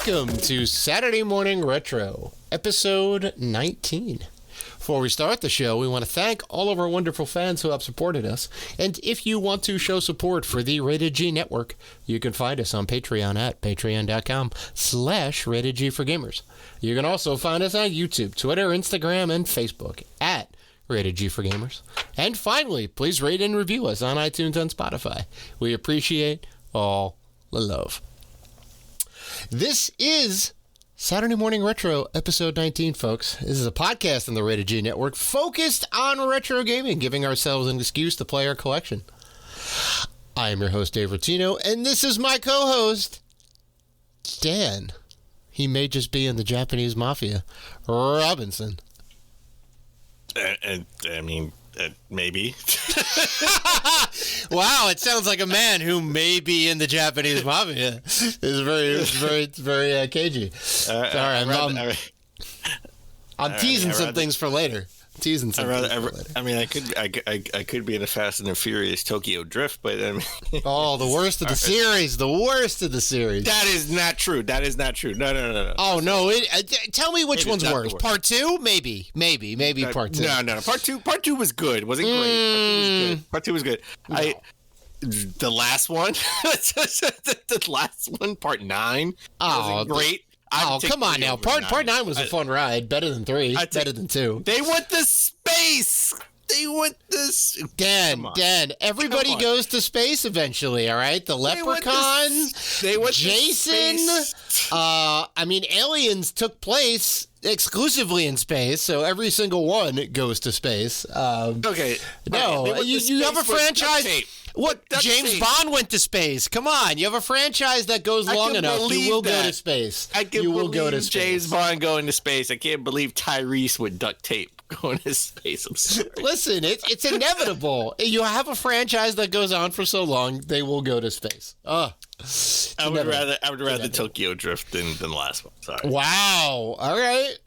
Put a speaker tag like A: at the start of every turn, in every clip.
A: welcome to Saturday Morning Retro, episode 19. Before we start the show, we want to thank all of our wonderful fans who have supported us. And if you want to show support for the Rated G Network, you can find us on Patreon at patreon.com/Rated G for Gamers. You can also find us on YouTube, Twitter, Instagram, and Facebook at Rated G for Gamers. And finally, please rate and review us on iTunes and Spotify. We appreciate all the love. This is Saturday Morning Retro, episode 19, folks. This is a podcast on the Rated G Network focused on retro gaming, giving ourselves an excuse to play our collection. I am your host, Dave Rotino, and this is my co-host, Dan. He may just be in the Japanese Mafia, Robinson.
B: Maybe.
A: Wow, it sounds like a man who may be in the Japanese Mafia. It's very cagey. Sorry, I'm teasing some things for later.
B: I could be in a Fast and the Furious Tokyo Drift, but I mean,
A: oh, the worst of the series. The worst of the series.
B: That is not true. No.
A: Oh no! Tell me which one's worse. Part 2, maybe part 2.
B: No. Part 2 was good. Wasn't great. Part 2 was good. No. The last one, part 9, wasn't great.
A: Oh, come on now. Part 9 was a fun ride. Better than 3. Better than 2.
B: They went to space.
A: Dan, everybody goes to space eventually, all right? The Leprechaun, Jason. Aliens took place exclusively in space, so every single one goes to space.
B: Okay.
A: No, you have a franchise. What? James Bond went to space. Come on. You have a franchise that goes long enough. You will go to space.
B: You will go to space. James Bond going to space. I can't believe Tyrese with duct tape going to space. I'm sorry.
A: Listen, it's inevitable. You have a franchise that goes on for so long, they will go to space. I
B: would rather Tokyo Drift than the last one. Sorry.
A: Wow. All right.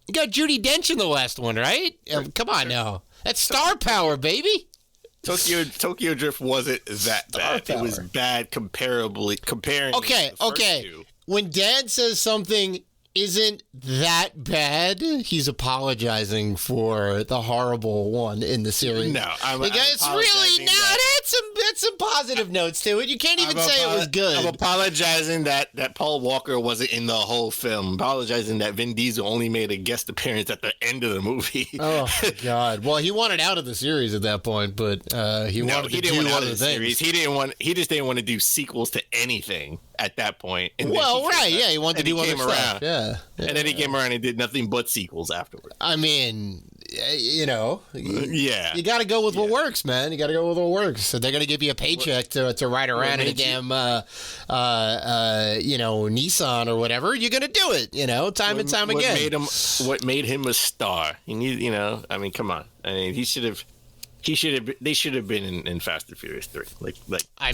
A: You got Judi Dench in the last one, right? Come on now. That's star power, baby.
B: Tokyo Drift wasn't that bad. It was bad comparing.
A: Okay. Two. When Dad says something isn't that bad, he's apologizing for the horrible one in the series.
B: No,
A: it's really not. That's some positive notes to it. You can't even say it was good.
B: I'm apologizing that Paul Walker wasn't in the whole film. I'm apologizing that Vin Diesel only made a guest appearance at the end of the movie.
A: Oh my God! Well, he wanted out of the series at that point, but he wanted to do other things.
B: He just didn't want to do sequels to anything at that point.
A: He wanted to do other stuff. Yeah.
B: And then he came around and did nothing but sequels afterwards.
A: I mean, you got to go with what works, man. You got to go with what works. So they're going to give you a paycheck to ride around in a damn, Nissan or whatever. You're going to do it, time and time again.
B: What made him a star? Come on. They should have been in Fast and Furious 3. I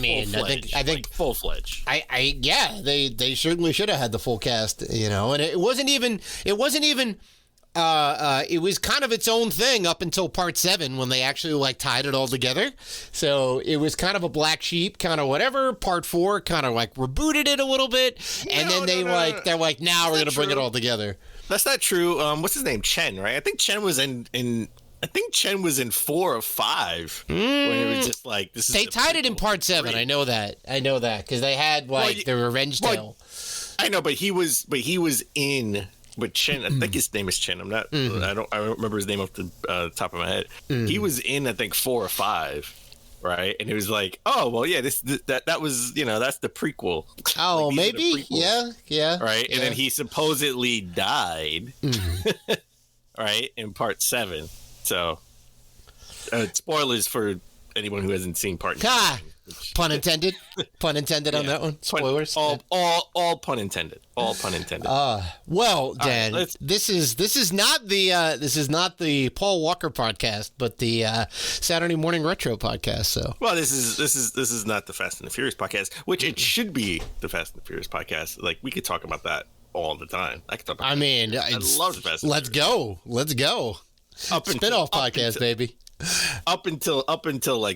B: think full-fledged.
A: They certainly should have had the full cast, and it wasn't even it was kind of its own thing up until part 7 when they actually tied it all together. So it was kind of a black sheep, kind of whatever. Part 4 kind of rebooted it a little bit, and then they're like, now we're going to bring it all together.
B: That's not true. What's his name? Chen, right? I think Chen was in 4 or 5 when it was just this is.
A: They tied it in part 7. 3. I know that because they had the Revenge Tale.
B: I know, but he was in. But Chen, I think his name is Chen. I'm not. I don't remember his name off the top of my head. He was in, I think, 4 or 5, right? And it was that was that's the prequel.
A: Oh, maybe, yeah.
B: Right, and then he supposedly died, right, in part 7. So, spoilers for anyone who hasn't seen part 9.
A: Pun intended. Pun intended on that one. Spoilers.
B: All pun intended. All pun intended.
A: Well, Dan, this is not the Paul Walker podcast, but the Saturday Morning Retro podcast. So,
B: well, this is not the Fast and the Furious podcast, which it should be the Fast and the Furious podcast. We could talk about that all the time. I could talk about.
A: I love the Fast and the Furious. Let's go. Spin-off podcast, baby.
B: Up until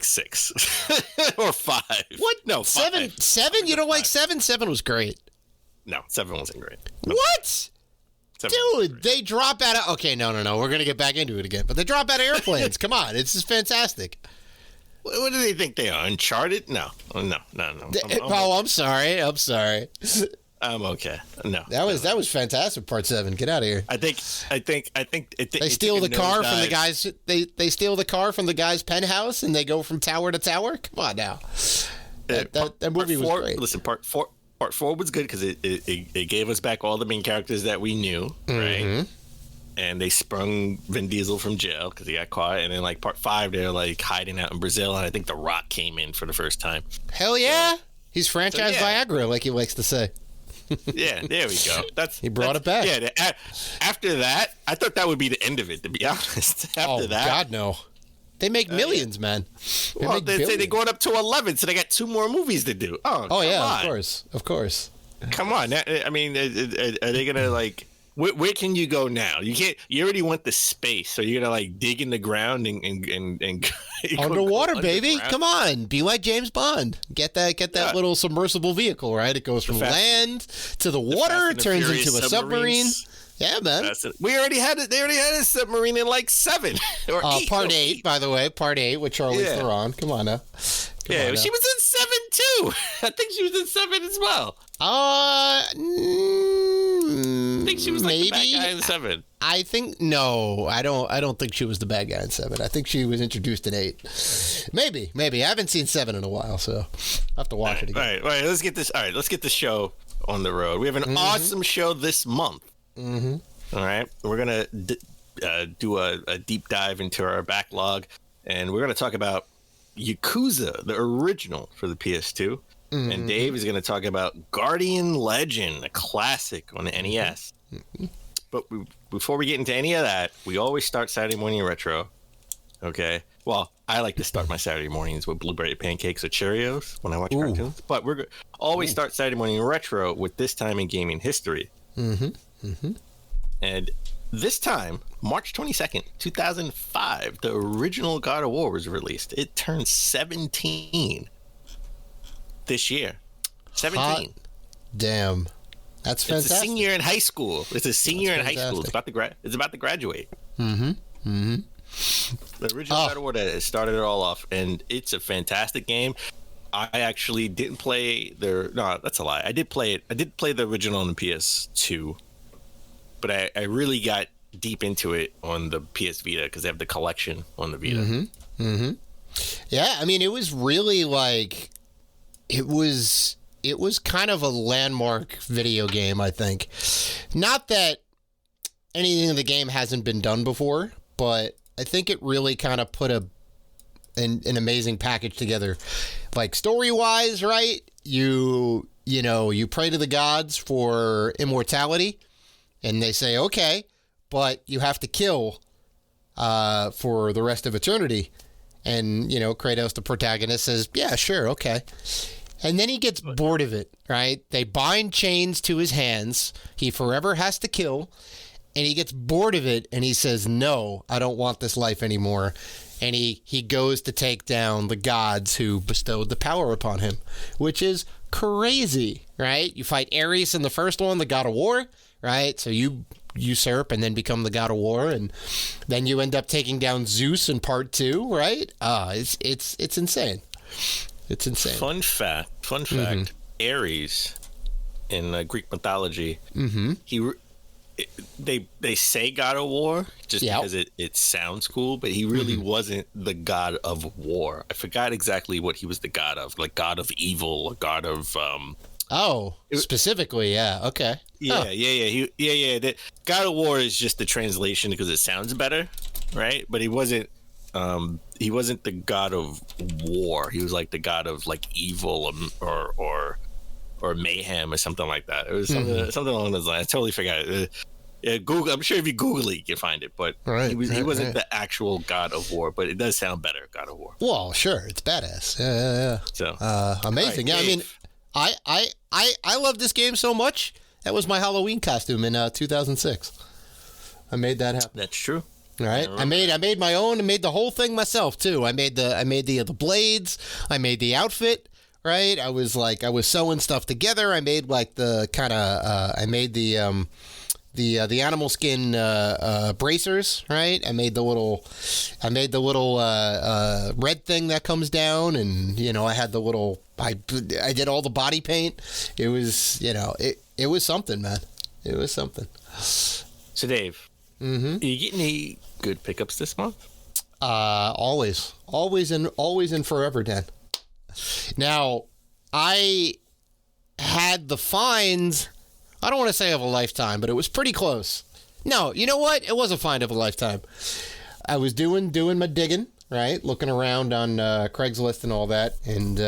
B: 6 or 5.
A: What?
B: No,
A: 7.
B: 5.
A: 7? You don't like 7? 7 was great.
B: No, 7 wasn't great.
A: What?
B: 7 wasn't
A: Dude,
B: great.
A: they drop out of... Okay, no. We're going to get back into it again. But they drop out of airplanes. Come on. It's just fantastic.
B: What do they think they are? Uncharted? No.
A: I'm sorry.
B: I'm okay. No.
A: That was fantastic, part 7. Get out of here.
B: I think
A: They steal the car from the guys. They steal the car from the guy's penthouse, and they go from tower to tower. Come on now. That movie was great.
B: Listen, part 4 was good because it gave us back all the main characters that we knew, right? And they sprung Vin Diesel from jail because he got caught. And then like part 5, they're like hiding out in Brazil, and I think The Rock came in for the first time.
A: Hell yeah, he's franchise Viagra, like he likes to say.
B: Yeah, there we go.
A: He brought it back.
B: Yeah, after that, I thought that would be the end of it. To be honest, after that,
A: God no. They make millions, man.
B: They say they're going up to 11, so they got 2 more movies to do. Oh yeah,
A: on. Of course.
B: Come on, I mean, are they gonna like? Where can you go now? You can't. You already went to space, so you're gonna like dig in the ground and
A: underwater, baby. Come on, be like James Bond. Get that little submersible vehicle, right? It goes from land to the water, turns into a submarine. Yeah, man.
B: We already had it. They already had a submarine in like 7 or 8.
A: Part 8, by the way, part 8 with Charlize Theron. Come on now.
B: She was in 7 too. I think she was in 7 as well. I think she was like the bad guy in 7.
A: I think no. I don't think she was the bad guy in 7. I think she was introduced in 8. Maybe. I haven't seen 7 in a while, so I'll have to watch it again.
B: All right. Let's get this. All right, let's get the show on the road. We have an awesome show this month. All right, we're gonna do a deep dive into our backlog, and we're gonna talk about Yakuza, the original for the PS2, and Dave is gonna talk about Guardian Legend, a classic on the NES. But before we get into any of that, we always start Saturday morning retro. Okay, well, I like to start my Saturday mornings with blueberry pancakes or Cheerios when I watch cartoons. But we're always start Saturday morning retro with this time in gaming history. And this time, March 22nd, 2005, the original God of War was released. It turned 17 this year. 17.
A: Hot damn. That's fantastic.
B: It's a senior in high school. It's a senior in high school. It's about to graduate. The original God of War that started it all off, and it's a fantastic game. I actually didn't play that's a lie. I did play it. I did play the original on the PS2, but I really got deep into it on the PS Vita because they have the collection on the Vita.
A: Yeah, I mean, it was really like it was kind of a landmark video game, I think. Not that anything in the game hasn't been done before, but I think it really kind of put an amazing package together. Like story-wise, right? You pray to the gods for immortality, and they say, okay, but you have to kill for the rest of eternity. And, Kratos, the protagonist, says, yeah, sure, okay. And then he gets bored of it, right? They bind chains to his hands. He forever has to kill. And he gets bored of it, and he says, no, I don't want this life anymore. And he goes to take down the gods who bestowed the power upon him, which is crazy, right? You fight Ares in the first one, the god of war, right? So you usurp and then become the god of war, and then you end up taking down Zeus in part 2, right? It's insane. It's insane.
B: Fun fact. Ares in Greek mythology, they say God of War just because it sounds cool, but he really wasn't the god of war. I forgot exactly what he was the god of, like god of evil, or god of
A: specifically, yeah, okay.
B: Yeah. God of War is just the translation because it sounds better, right? But he wasn't the god of war. He was like the god of like evil or mayhem or something like that. It was something along those lines. I totally forgot it. Google. I'm sure if you Google it, you can find it. But he wasn't the actual God of War. But it does sound better, God of War.
A: Well, sure, it's badass. Yeah. So amazing.
B: Right,
A: yeah, I mean, I love this game so much. That was my Halloween costume in 2006. I made that happen.
B: That's true.
A: All right, I made my own. I made the whole thing myself too. I made the blades. I made the outfit. right? I was sewing stuff together. I made like the kind of the animal skin bracers, right? I made the little red thing that comes down, and I had the little. I did all the body paint. It was it was something, man. It was something.
B: So Dave, are you getting any good pickups this month?
A: Always and forever, Dan. Now, I had the finds. I don't want to say of a lifetime, but it was pretty close. No, you know what? It was a find of a lifetime. I was doing my digging, right? Looking around on Craigslist and all that, and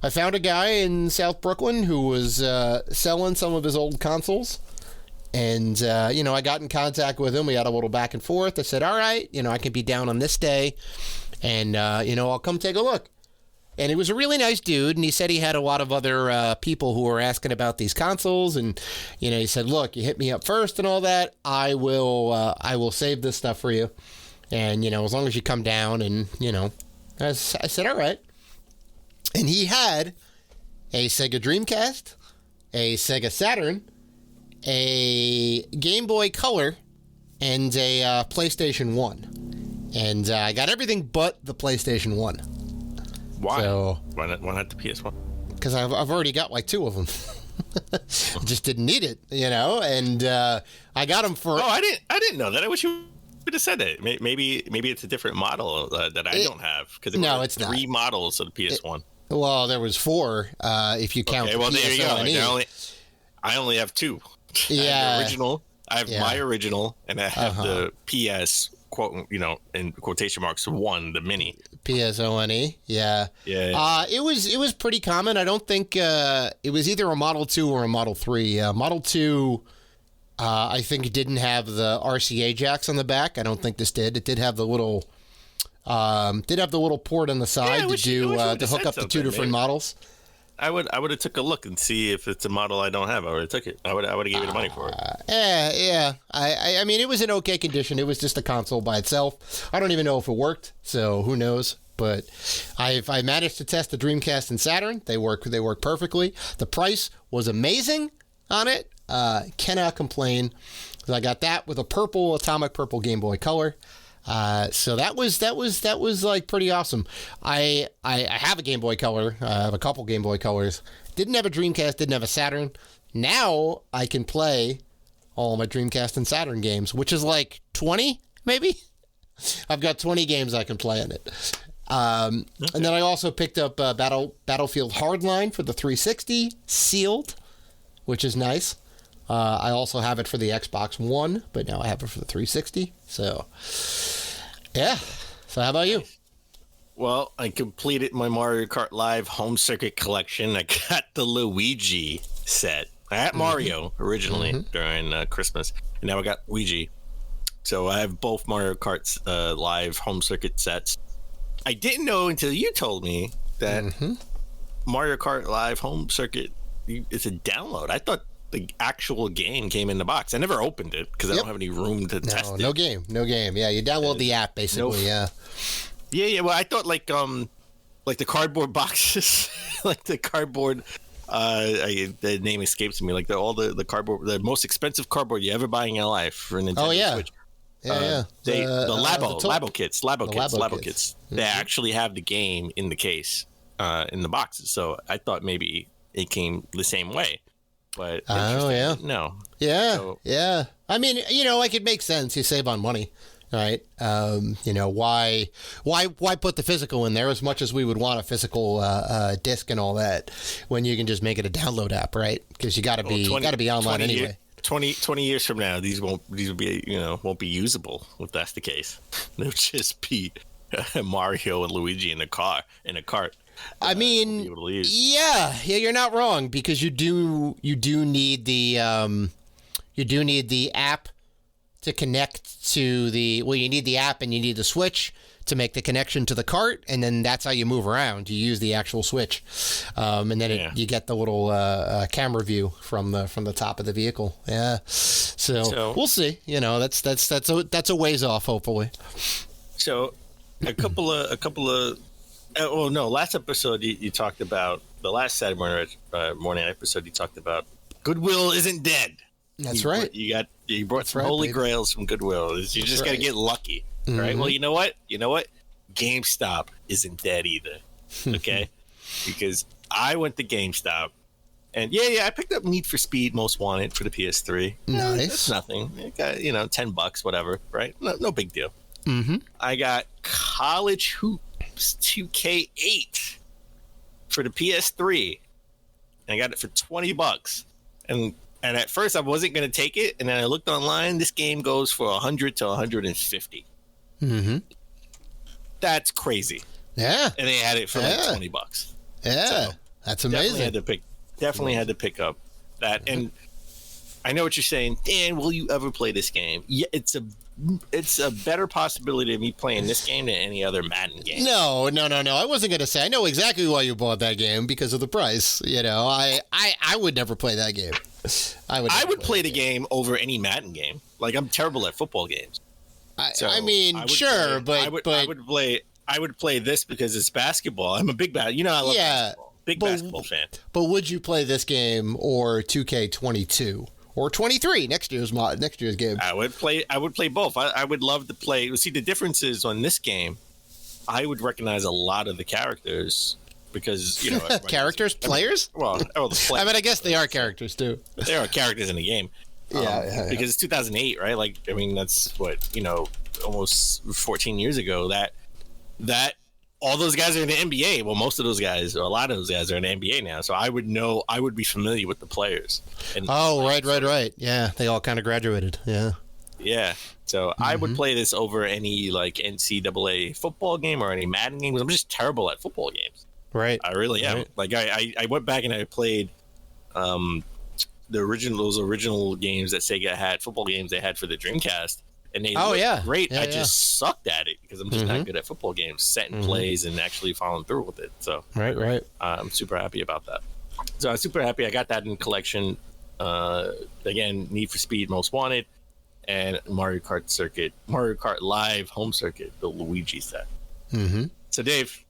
A: I found a guy in South Brooklyn who was selling some of his old consoles. And, I got in contact with him. We had a little back and forth. I said, all right, I can be down on this day, and, I'll come take a look. And he was a really nice dude, and he said he had a lot of other people who were asking about these consoles, and he said, look, you hit me up first and all that. I will save this stuff for you, and as long as you come down, and I said, all right. And he had a Sega Dreamcast, a Sega Saturn, a Game Boy Color, and a PlayStation 1, and I got everything but the PlayStation 1.
B: Why?
A: So,
B: why not the PS1?
A: Because I've already got like 2 of them. Just didn't need it, and I got them for.
B: Oh, I didn't know that. I wish you would have said that. Maybe it's a different model that I don't have, because
A: it's
B: 3
A: not.
B: models of the PS1.
A: Well, there was 4 if you count.
B: Okay, well there you go. I only have 2.
A: Yeah,
B: I have the original. I have my original, and I have the PS quote, in quotation marks 1, the mini.
A: PSONE, yeah.
B: Yeah.
A: It was pretty common. I don't think it was either a Model 2 or a Model 3. Model 2, I think it didn't have the RCA jacks on the back. I don't think this did. It did have the little port on the side to hook up the 2 different models.
B: I would have took a look and see if it's a model I don't have. I would have took it. I would have given you the money for it.
A: Yeah. I mean, it was in okay condition. It was just a console by itself. I don't even know if it worked, so who knows? But I managed to test the Dreamcast and Saturn. They work perfectly. The price was amazing on it. Cannot complain. I got that with a atomic purple Game Boy Color. So that was like pretty awesome. I have a Game Boy Color. I have a couple Game Boy Colors. Didn't have a Dreamcast. Didn't have a Saturn. Now I can play all my Dreamcast and Saturn games, which is like 20 maybe. I've got 20 games I can play on it. And then I also picked up Battlefield Hardline for the 360 sealed, which is nice. I also have it for the Xbox One, but now I have it for the 360. So, yeah. So how about you?
B: Well, I completed my Mario Kart Live Home Circuit collection. I got the Luigi set. I had Mario originally during Christmas, and now I got Luigi. So I have both Mario Kart's Live Home Circuit sets. I didn't know until you told me that Mario Kart Live Home Circuit is a download. I thought the actual game came in the box. I never opened it because I don't have any room to test it.
A: No game. Yeah, you download the app basically. Yeah.
B: Well, I thought like the cardboard boxes, like the cardboard. The name escapes me. Like all the cardboard, the most expensive cardboard you ever buy in your life for a Nintendo Switch.
A: Yeah.
B: The Labo kits. They actually have the game in the case, in the boxes. So I thought maybe it came the same way. But no.
A: Yeah. I mean, like it makes sense. You save on money, right? Why put the physical in there as much as we would want a physical disc and all that when you can just make it a download app, right? Because you got to be online anyway.
B: 20 years from now, these won't be usable if that's the case. They'll just be Mario and Luigi in a cart. I mean, you're not wrong, because you do need the app to connect to you need the app and you need the Switch to make the connection to the cart, and then that's how you move around. You use the actual Switch, and then you get the little camera view from the top of the vehicle. Yeah, so we'll see. That's a ways off, hopefully. So a couple of well, no, last episode you talked about the last Saturday morning episode. You talked about Goodwill isn't dead.
A: That's right.
B: You brought some holy grails from Goodwill. You just got to get lucky, right? Well, you know what? GameStop isn't dead either. Okay, because I went to GameStop, and I picked up Need for Speed Most Wanted for the PS3.
A: Nice.
B: That's nothing. It got, $10, whatever, right? No big deal.
A: Mm-hmm.
B: I got College Hoops 2K8 for the PS3. And I got it for $20. And at first I wasn't going to take it, and then I looked online. This game goes for $100 to $150.
A: Mm-hmm.
B: That's crazy.
A: Yeah.
B: And they had it for like $20.
A: Yeah. So that's amazing.
B: Definitely had to pick up that.
A: Mm-hmm.
B: And I know what you're saying. Dan, will you ever play this game? Yeah, it's a better possibility of me playing this game than any other Madden game.
A: No. I wasn't going to say. I know exactly why you bought that game, because of the price. I would never play that game. I would play the game over any Madden game. Like, I'm terrible at football games. I
B: would play this because it's basketball. I'm a big I love basketball. Basketball fan. But
A: would you play this game or 2K22 or 23 next year's game?
B: I would play both. I would love to play. See, the difference is on this game, I would recognize a lot of the characters because
A: characters, players.
B: Well, the players.
A: I mean, I guess they are characters too.
B: They are characters in the game. Because it's 2008, right? Like, I mean, that's what, almost 14 years ago that all those guys are in the NBA. Well, most of those guys, or a lot of those guys, are in the NBA now. So I would be familiar with the players.
A: Right. Yeah, they all kind of graduated. Yeah.
B: Yeah. So I would play this over any like NCAA football game or any Madden games. I'm just terrible at football games.
A: Right.
B: I really am.
A: Right.
B: Like I went back and I played those original games that Sega had, football games they had for the Dreamcast, and they looked great. I just sucked at it because I'm just not good at football games, setting plays and actually following through with it. So
A: right.
B: I'm super happy about that. So I'm super happy I got that in collection. Again, Need for Speed Most Wanted, and Mario Kart Live Home Circuit, the Luigi set. So Dave,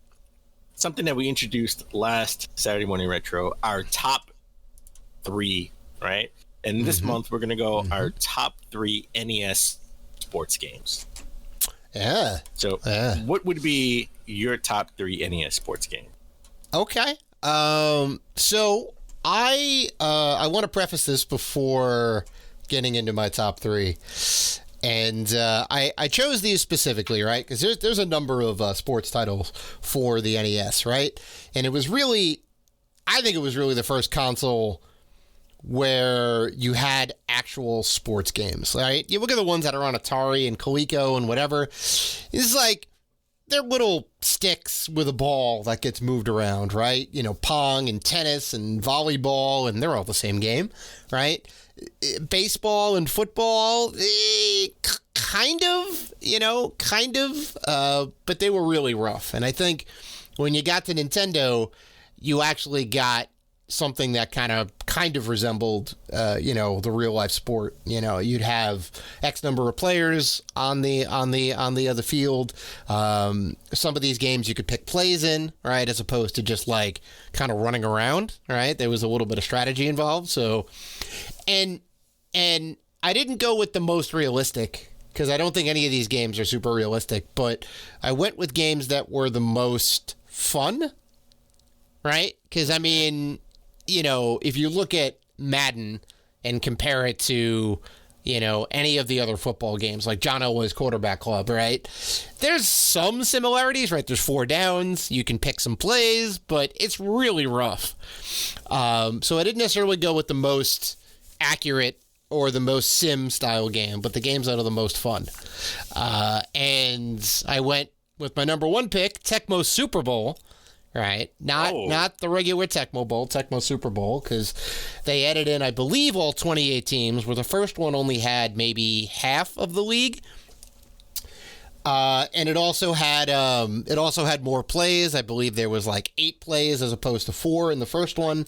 B: something that we introduced last Saturday Morning Retro, our top 3. Right, and this month we're gonna go our top 3 NES sports games.
A: Yeah.
B: So, what would be your top 3 NES sports game?
A: Okay. So I want to preface this before getting into my top 3, and I chose these specifically, right? Because there's a number of sports titles for the NES, right? And I think it was really the first console where you had actual sports games, right? You look at the ones that are on Atari and Coleco and whatever. It's like they're little sticks with a ball that gets moved around, right? Pong and tennis and volleyball, and they're all the same game, right? Baseball and football, kind of, but they were really rough. And I think when you got to Nintendo, you actually got something that kind of resembled, the real life sport. You'd have X number of players on the other field. Some of these games you could pick plays in, right, as opposed to just like kind of running around, right? There was a little bit of strategy involved. So, and I didn't go with the most realistic because I don't think any of these games are super realistic, but I went with games that were the most fun, right? Because I mean, if you look at Madden and compare it to, any of the other football games, like John Elway's Quarterback Club, right? There's some similarities, right? There's 4 downs. You can pick some plays, but it's really rough. So I didn't necessarily go with the most accurate or the most sim style game, but the games that are the most fun. And I went with my number 1 pick, Tecmo Super Bowl. Right, not the regular Tecmo Bowl, Tecmo Super Bowl, because they added in, I believe, all 28 teams, where the first one only had maybe half of the league. And it also had more plays. I believe there was like 8 plays as opposed to 4 in the first one.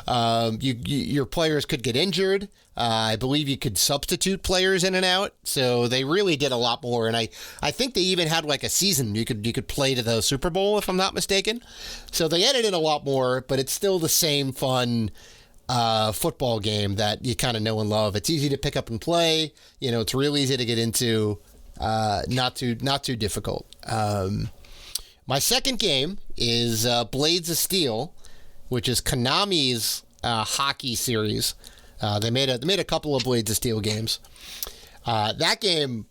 A: Your players could get injured. I believe you could substitute players in and out. So they really did a lot more. And I think they even had like a season you could play to the Super Bowl, if I'm not mistaken. So they added in a lot more, but it's still the same fun football game that you kind of know and love. It's easy to pick up and play. It's real easy to get into. Not too difficult. My second game is Blades of Steel, which is Konami's hockey series. They made a couple of Blades of Steel games. That game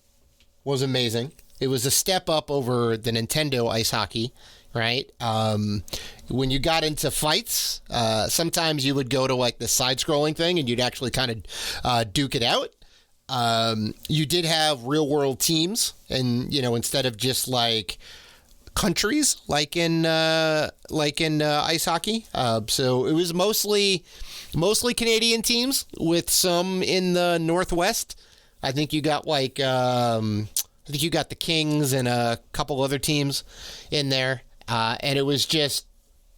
A: was amazing. It was a step up over the Nintendo ice hockey, right? When you got into fights, sometimes you would go to like the side-scrolling thing and you'd actually kind of duke it out. You did have real world teams, and instead of just like countries like in ice hockey. So it was mostly Canadian teams with some in the Northwest. I think you got the Kings and a couple other teams in there. And it was just,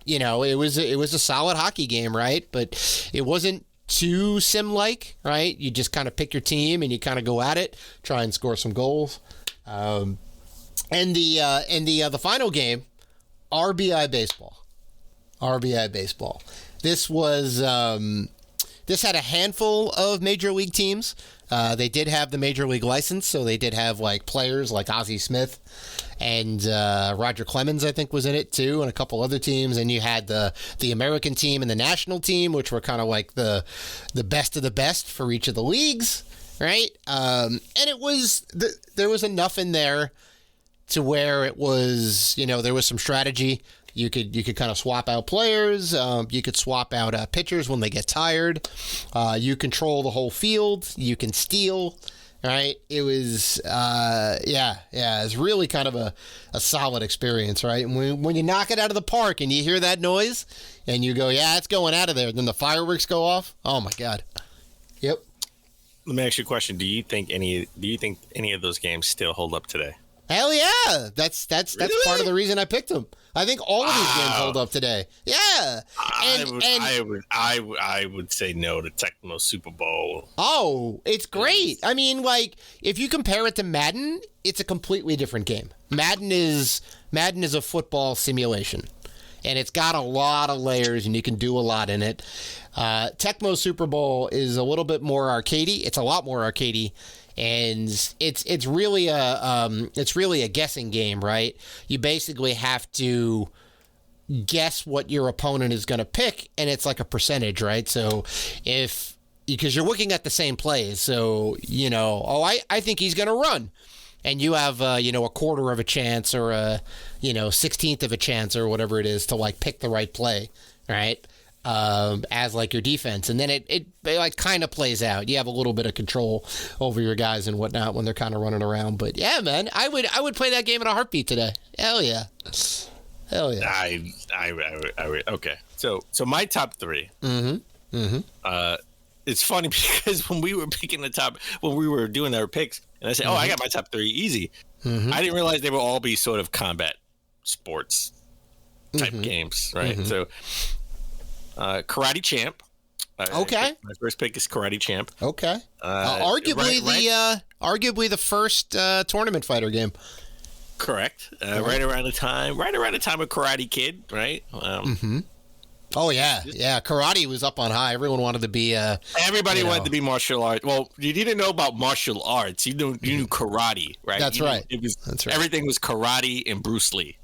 A: it was a solid hockey game, right? But it wasn't too sim-like, right? You just kind of pick your team and you kind of go at it, try and score some goals. And the final game, RBI Baseball. RBI Baseball. This was this had a handful of major league teams. They did have the major league license, so they did have like players like Ozzie Smith and Roger Clemens, I think, was in it too, and a couple other teams. And you had the American team and the national team, which were kind of like the best of the best for each of the leagues, right? And it was there was enough in there to where it was, there was some strategy. You could kind of swap out players. You could swap out pitchers when they get tired. You control the whole field. You can steal. Right? It was, it's really kind of a solid experience, right? And when you knock it out of the park and you hear that noise and you go, yeah, it's going out of there, then the fireworks go off. Oh my God. Yep.
B: Let me ask you a question. Do you think any of those games still hold up today?
A: Hell yeah. That's
B: Really?
A: part of the reason I picked them. I think all of these games hold up today. Yeah.
B: I would say no to Tecmo Super Bowl.
A: Oh, it's great. I mean, like, if you compare it to Madden, it's a completely different game. Madden is a football simulation, and it's got a lot of layers, and you can do a lot in it. Tecmo Super Bowl is a little bit more arcadey. It's a lot more arcadey. And it's really a guessing game, right? You basically have to guess what your opponent is going to pick, and it's like a percentage, right? So because you're looking at the same plays, so I think he's going to run, and you have a quarter of a chance or a 16th of a chance or whatever it is to like pick the right play, right? As like your defense, and then it like kind of plays out. You have a little bit of control over your guys and whatnot when they're kind of running around. But yeah, man, I would play that game in a heartbeat today. Hell yeah.
B: Okay. So my top 3. It's funny because when we were doing our picks, and I said, I got my top 3 easy. I didn't realize they would all be sort of combat sports type games, right? So. Karate Champ.
A: Okay.
B: My first pick is Karate Champ.
A: Okay. Arguably the first tournament fighter game.
B: Correct. Right around the time of Karate Kid, right?
A: Oh yeah, yeah. Karate was up on high. Everyone wanted to be.
B: Everybody wanted to be martial arts. Well, you didn't know about martial arts. You knew karate, right?
A: That's right.
B: That's right. Everything was karate and Bruce Lee.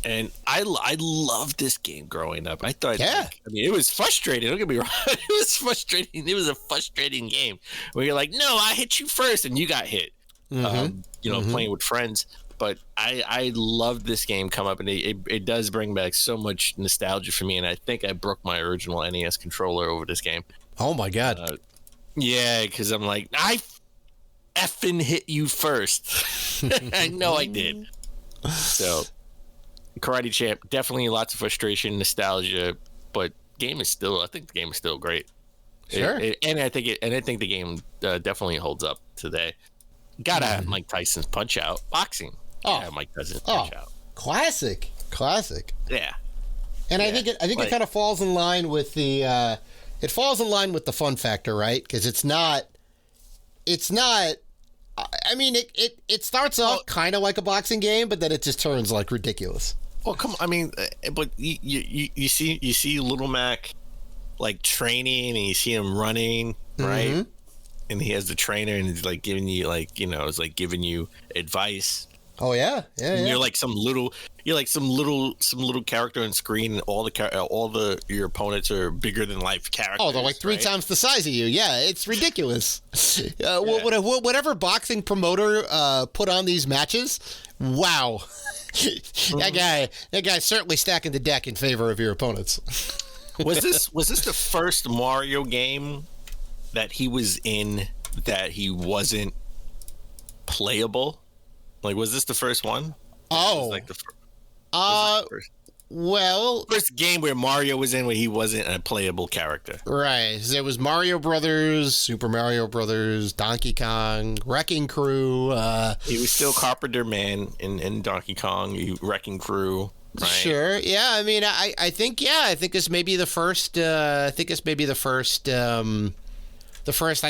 B: And I loved this game growing up. I thought, it was frustrating. Don't get me wrong. It was frustrating. It was a frustrating game where you're like, no, I hit you first, and you got hit. Playing with friends. But I love this game come up, and it does bring back so much nostalgia for me. And I think I broke my original NES controller over this game.
A: Oh my God.
B: Yeah, because I'm like, I effing hit you first. I know I did. So. Karate Champ, definitely lots of frustration, nostalgia, but I think the game is still great.
A: Sure.
B: And I think the game definitely holds up today. Gotta have Mike Tyson's Punch Out. Boxing. Yeah, Mike Tyson's Punch Out.
A: Classic.
B: Yeah.
A: And I think it kind of falls in line with the fun factor, right? Because it's not. I mean, it starts off kind of like a boxing game, but then it just turns like ridiculous.
B: Well, come on. I mean, but you see Little Mac like training, and you see him running, right? Mm-hmm. And he has the trainer, and he's like giving you it's like giving you advice.
A: Oh yeah.
B: You're like some little character on screen, and all your opponents are bigger than life characters.
A: Oh, they're like three times the size of you. Yeah, it's ridiculous. Whatever boxing promoter put on these matches, wow, that guy's certainly stacking the deck in favor of your opponents.
B: Was this the first Mario game that he was in that he wasn't playable? Like, was this the first one?
A: Oh,
B: like first game where Mario was in where he wasn't a playable character.
A: Right. There was Mario Brothers, Super Mario Brothers, Donkey Kong, Wrecking Crew.
B: He was still Carpenter Man in Donkey Kong, Wrecking Crew. Right?
A: Sure. Yeah. I mean, I think this may be the first. I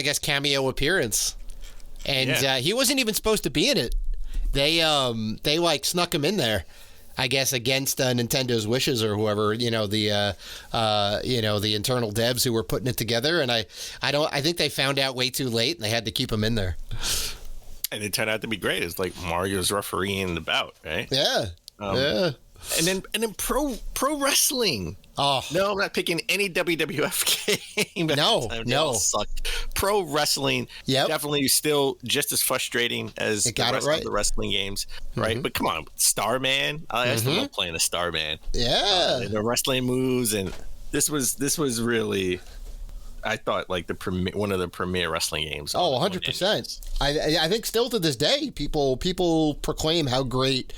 A: guess, cameo appearance, and he wasn't even supposed to be in it. They like snuck him in there, I guess, against Nintendo's wishes or whoever, the internal devs who were putting it together. And I think they found out way too late, and they had to keep him in there.
B: And it turned out to be great. It's like Mario's refereeing the bout, right?
A: Yeah. Yeah.
B: And then pro wrestling.
A: Oh
B: no, I'm not picking any WWF game.
A: No,
B: sucked. Pro wrestling, definitely still just as frustrating as the rest of the wrestling games, right? Mm-hmm. But come on, Starman. I still love playing a Starman.
A: Yeah,
B: the wrestling moves, and this was really, I thought, like one of the premier wrestling games.
A: Oh, 100%. I think still to this day, people proclaim how great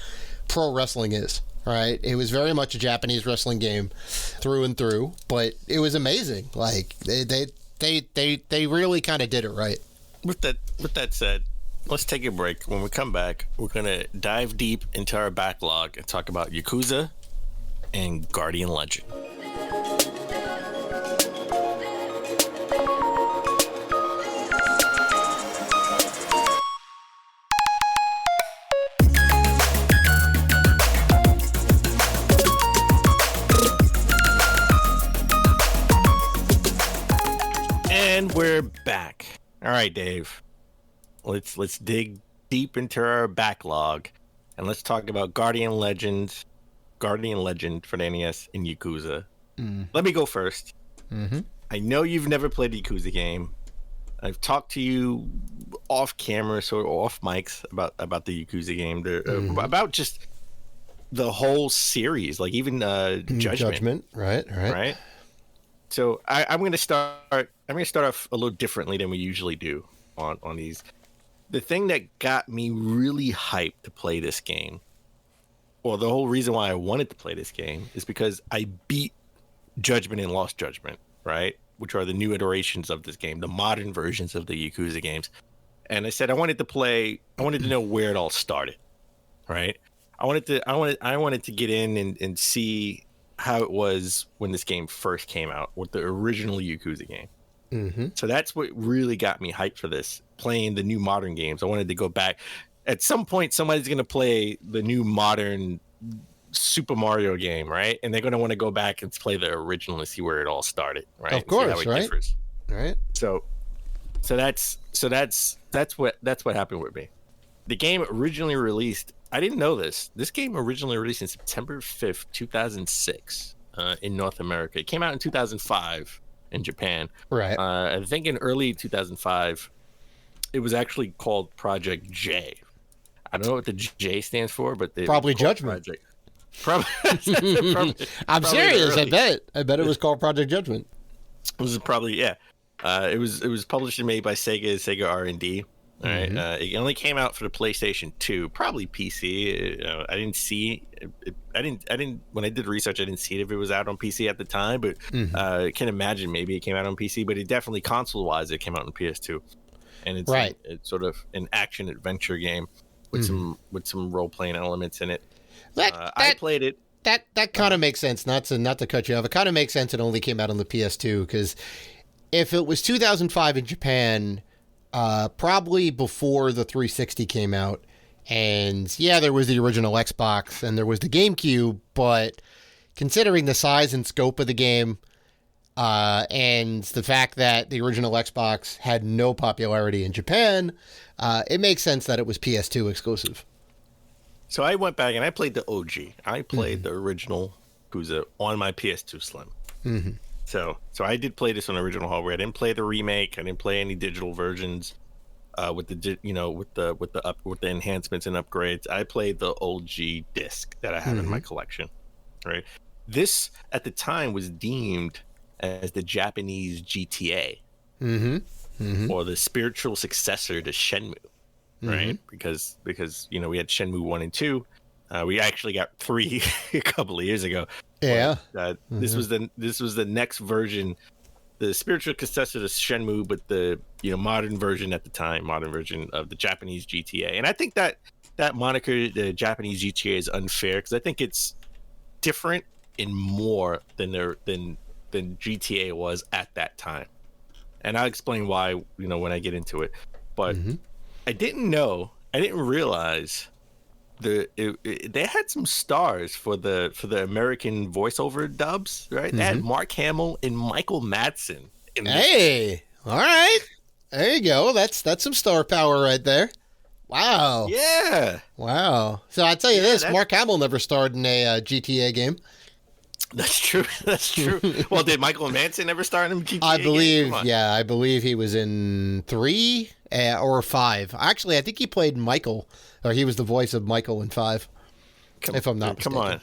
A: pro wrestling is. Right, it was very much a Japanese wrestling game through and through, but it was amazing. Like they really kind of did it right.
B: With that said, let's take a break. When we come back, we're gonna dive deep into our backlog and talk about Yakuza and Guardian Legend. And we're back. All right, Dave. Let's dig deep into our backlog, and let's talk about Guardian Legend for the NES and Yakuza. Let me go first. Mm-hmm. I know you've never played a Yakuza game. I've talked to you off camera, sort of off mics, about the Yakuza game, about just the whole series, like even Judgment. Right. So I'm going to start off a little differently than we usually do on these. The thing that got me really hyped to play this game, well, the whole reason why I wanted to play this game is because I beat Judgment and Lost Judgment, right? Which are the new iterations of this game, the modern versions of the Yakuza games. And I said I wanted to know where it all started, right? I wanted to get in and see how it was when this game first came out with the original Yakuza game. Mm-hmm. So that's what really got me hyped for this, playing the new modern games. I wanted to go back. At some point, somebody's going to play the new modern Super Mario game, right? And they're going to want to go back and play the original and see where it all started, right?
A: Of course, right?
B: Differs.
A: Right.
B: So that's what happened with me. The game originally released. I didn't know this. This game originally released in September 5th, 2006, in North America. It came out in 2005 in Japan.
A: Right.
B: I think in early 2005, it was actually called Project J. I don't know what the J stands for, but
A: probably Judgment.
B: Project. Probably.
A: I'm serious. Early. I bet it was called Project Judgment.
B: It was probably It was published and made by Sega R&D. All right. Mm-hmm. It only came out for the PlayStation 2, probably PC. I didn't see it. I didn't. When I did research, I didn't see it if it was out on PC at the time. But I can imagine maybe it came out on PC. But it definitely console-wise, it came out on PS2. and
A: Right.
B: it's sort of an action adventure game with some role playing elements in it. I played it.
A: That kind of makes sense. Not to cut you off. It kind of makes sense. It only came out on the PS2 because if it was 2005 in Japan, probably before the 360 came out, and yeah, there was the original Xbox and there was the GameCube, but considering the size and scope of the game, and the fact that the original Xbox had no popularity in Japan, it makes sense that it was PS2 exclusive.
B: So I went back and I played the OG. I played the original Yakuza on my PS2 Slim.
A: Mm-hmm.
B: So I did play this on original hardware. I didn't play the remake. I didn't play any digital versions with the enhancements and upgrades. I played the OG disc that I have in my collection. Right. This at the time was deemed as the Japanese GTA, or the spiritual successor to Shenmue. Right, because we had Shenmue 1 and 2. We actually got 3 a couple of years ago.
A: Yeah.
B: But, this was the next version, the spiritual successor to Shenmue, but the modern version of the Japanese GTA. And I think that moniker, the Japanese GTA, is unfair because I think it's different in more than GTA was at that time. And I'll explain why when I get into it. But I didn't realize they had some stars for the American voiceover dubs, right? They had Mark Hamill and Michael Madsen.
A: Hey, all right, there you go. That's some star power right there. Wow.
B: Yeah.
A: Wow. So I tell you this, Mark Hamill never starred in a GTA game.
B: That's true. Well, did Michael Madsen ever star in a GTA
A: game? I
B: I
A: believe he was in 3 or 5. Actually, I think he played Michael, or he was the voice of Michael in 5. If I'm not mistaken.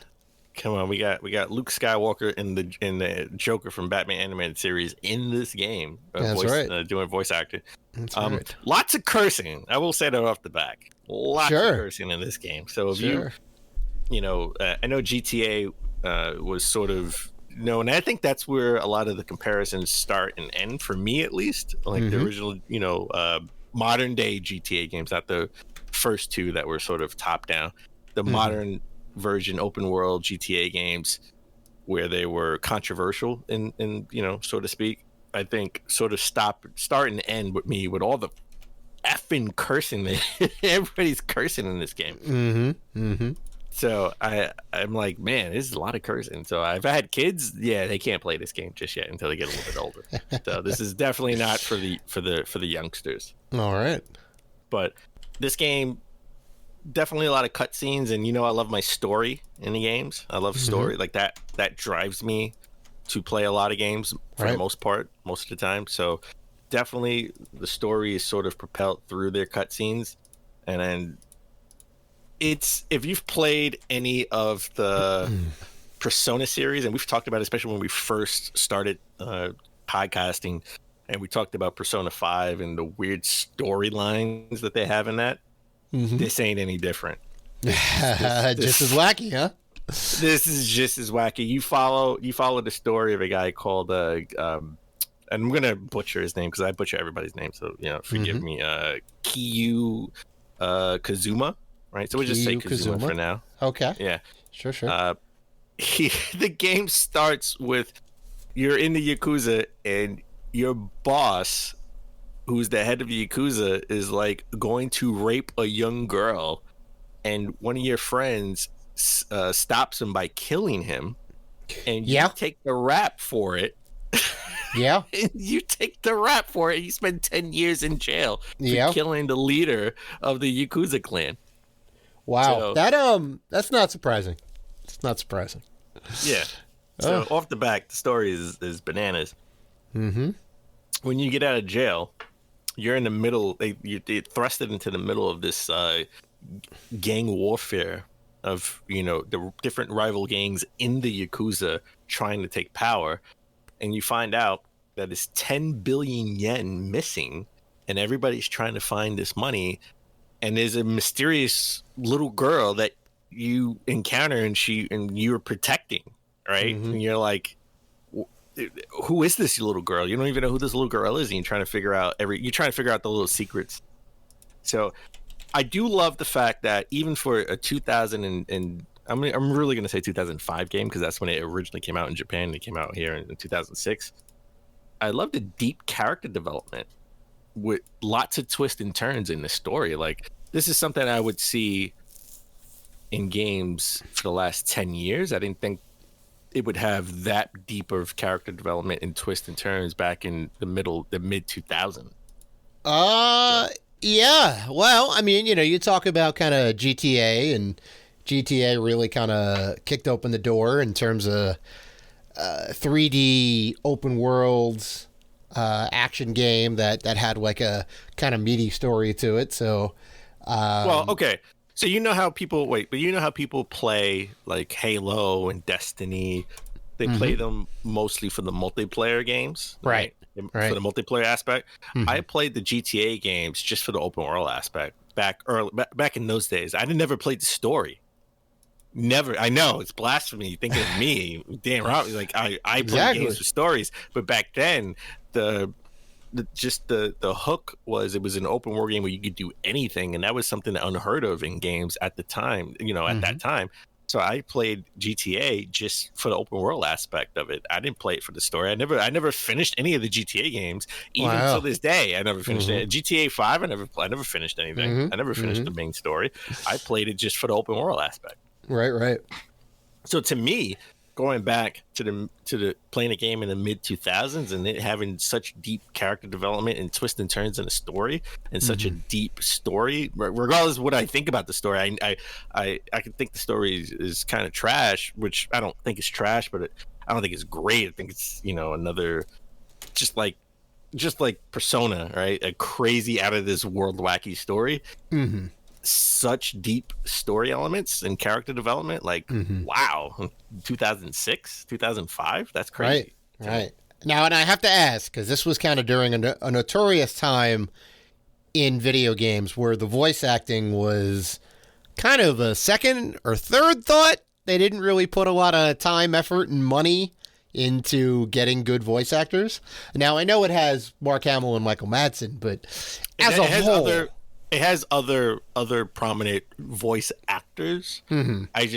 B: Come on. We got Luke Skywalker in the Joker from Batman animated series in this game. Doing voice acting.
A: That's right.
B: Lots of cursing. I will say that off the back. Lots of cursing in this game. So if I know GTA was sort of and I think that's where a lot of the comparisons start and end for me, at least. Like the original, modern day GTA games, not the first 2 that were sort of top down. The modern version open world GTA games where they were controversial in so to speak, I think sort of start and end with me with all the effing cursing that everybody's cursing in this game. So I'm like, man, this is a lot of cursing. So I've had kids, they can't play this game just yet until they get a little bit older. So this is definitely not for the youngsters.
A: All right.
B: But this game, definitely a lot of cutscenes, and I love my story in the games. I love story like that. That drives me to play a lot of games for the most part, most of the time. So definitely the story is sort of propelled through their cutscenes, and then. If you've played any of the Persona series, and we've talked about it, especially when we first started podcasting, and we talked about Persona 5 and the weird storylines that they have in that, this ain't any different.
A: Just as wacky, huh?
B: This is just as wacky. You follow the story of a guy called and I'm gonna butcher his name because I butcher everybody's name, so forgive me. Kiyu Kazuma. Right, so we'll just say Kazuma for now.
A: Okay.
B: Yeah.
A: Sure.
B: The game starts with you're in the Yakuza and your boss, who's the head of the Yakuza, is like going to rape a young girl, and one of your friends stops him by killing him, and you take the rap for it.
A: Yeah.
B: You take the rap for it. You spend 10 years in jail for killing the leader of the Yakuza clan.
A: Wow, that's not surprising. It's not surprising.
B: Yeah. So off the back, the story is bananas. When you get out of jail, you're in the middle. You're thrusted into the middle of this gang warfare of the different rival gangs in the Yakuza trying to take power, and you find out that it's 10 billion yen missing, and everybody's trying to find this money. And there's a mysterious little girl that you encounter, and you're protecting, right? And you're like, who is this little girl? You don't even know who this little girl is, and you're trying to figure out the little secrets. So I do love the fact that even for a 2000 and I'm really going to say 2005 game, because that's when it originally came out in Japan. It came out here in 2006. I love the deep character development with lots of twists and turns in the story. Like, this is something I would see in games for the last 10 years. I didn't think it would have that deep of character development and twists and turns back in the mid 2000s.
A: Yeah. Well, I mean, you talk about kind of GTA, and GTA really kind of kicked open the door in terms of 3D open worlds action game that had like a kind of meaty story to it. So,
B: well, okay. So you know how people play like Halo and Destiny. They play them mostly for the multiplayer games,
A: right?
B: For the multiplayer aspect. I played the GTA games just for the open world aspect back in those days. I never played the story. Never. I know it's blasphemy thinking of me, Dan Rob. Like I play games for stories, but back then the hook was, it was an open world game where you could do anything, and that was something unheard of in games at the time. At that time. So I played GTA just for the open world aspect of it. I didn't play it for the story. I never finished any of the GTA games, even to this day. I never finished it. GTA 5, I never finished anything. I never finished the main story. I played it just for the open world aspect.
A: Right.
B: So to me, going back to the playing a game in the mid 2000s and it having such deep character development and twists and turns in a story, and such a deep story, regardless of what I think about the story, I can think the story is kind of trash, which I don't think it's trash, but I don't think it's great. I think it's another just like Persona, right? A crazy out of this world wacky story. Such deep story elements and character development, like wow, 2006 2005, that's crazy.
A: Right now. And I have to ask, because this was kind of during a notorious time in video games where the voice acting was kind of a second or third thought. They didn't really put a lot of time, effort, and money into getting good voice actors. Now I know it has Mark Hamill and Michael Madsen, but as a whole,
B: it has other prominent voice actors. I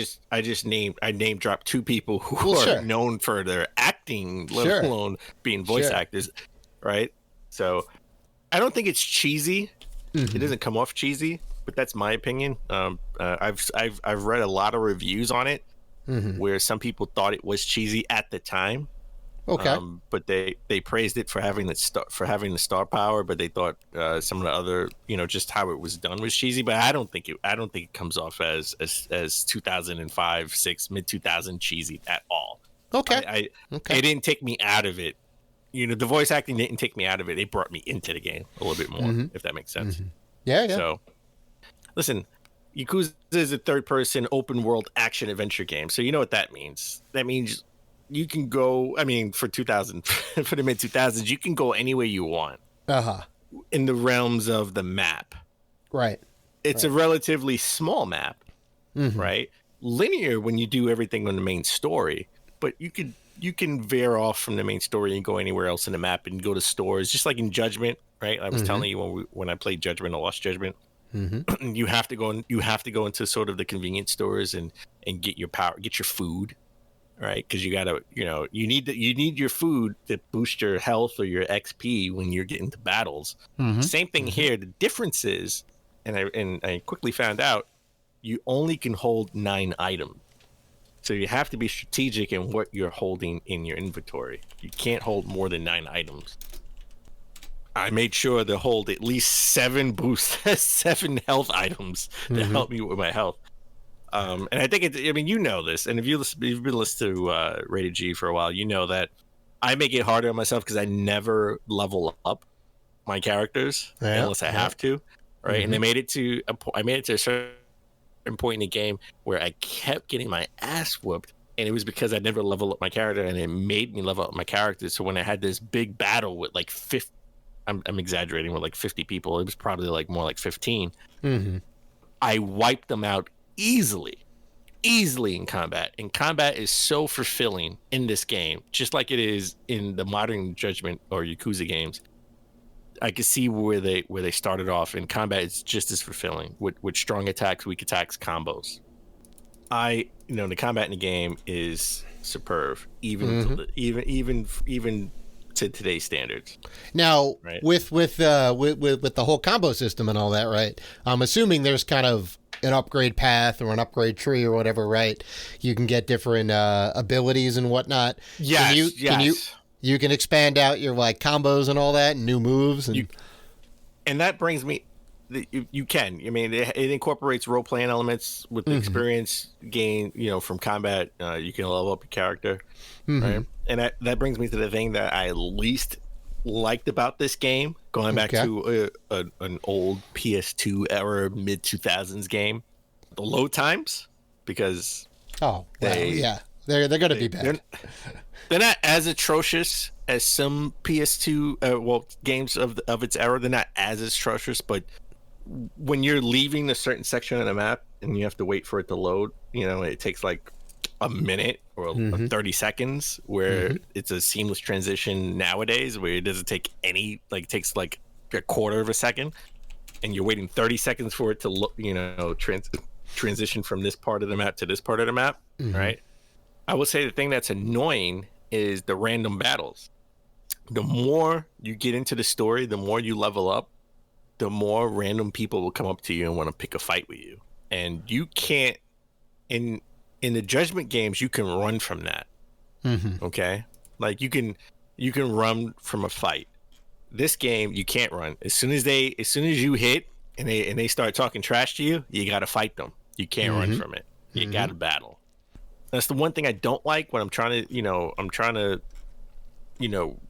B: name dropped two people who are known for their acting, let alone being voice actors, right? So I don't think it's cheesy. It doesn't come off cheesy, but that's my opinion. I've read a lot of reviews on it where some people thought it was cheesy at the time.
A: Okay.
B: But they praised it for having the star power, but they thought some of the other, just how it was done was cheesy. But I don't think it comes off as 2005, 6, mid 2000 cheesy at all.
A: Okay.
B: It didn't take me out of it. The voice acting didn't take me out of it. It brought me into the game a little bit more, if that makes sense.
A: Yeah.
B: So, listen, Yakuza is a third-person open-world action adventure game. So you know what that means. That means you can go, for the mid 2000s, you can go anywhere you want in the realms of the map.
A: Right.
B: It's a relatively small map, right? Linear when you do everything on the main story, but you can veer off from the main story and go anywhere else in the map and go to stores, just like in Judgment, right? I was telling you when I played Judgment or Lost Judgment, you have to go into sort of the convenience stores and get your food. Right, because you gotta, you need your food to boost your health or your XP when you're getting to battles. Same thing here. The difference is, and I quickly found out, you only can hold 9 items, so you have to be strategic in what you're holding in your inventory. You can't hold more than 9 items. I made sure to hold at least 7 health items to help me with my health. And I think you know this, and if you've been listening to Rated G for a while, you know that I make it harder on myself because I never level up my characters unless I have to, right? And I made it to a certain point in the game where I kept getting my ass whooped, and it was because I never leveled up my character, and it made me level up my character. So when I had this big battle with like 50, I'm exaggerating, with like 50 people, it was probably like more like 15. I wiped them out easily, easily in combat, and combat is so fulfilling in this game, just like it is in the modern Judgment or Yakuza games. I could see where they started off, and combat is just as fulfilling with strong attacks, weak attacks, combos. The combat in the game is superb, even to today's standards.
A: Now,
B: right?
A: with the whole combo system and all that, right? I'm assuming there's kind of an upgrade path or an upgrade tree or whatever, right? You can get different abilities and whatnot.
B: Yes,
A: You can expand out your like combos and all that, and new moves,
B: and that brings me. You can. I mean, it incorporates role playing elements with the experience gain. From combat, you can level up your character, right? And that brings me to the thing that I least liked about this game, going back to an old PS2 era, mid 2000s game, the load times, because
A: they're going to be bad.
B: They're not as atrocious as some PS2 games of its era. They're not as atrocious, but when you're leaving a certain section of the map and you have to wait for it to load, it takes like a minute or 30 seconds, where it's a seamless transition nowadays, where it doesn't take it takes like a quarter of a second, and you're waiting 30 seconds for it to transition from this part of the map to this part of the map, right? I would say the thing that's annoying is the random battles. The more you get into the story, the more you level up, the more random people will come up to you and want to pick a fight with you. And you can't, in the Judgment games, you can run from that. Okay? Like you can run from a fight. This game, you can't run. As soon as you hit and they start talking trash to you, you got to fight them. You can't run from it. You got to battle. That's the one thing I don't like when I'm trying to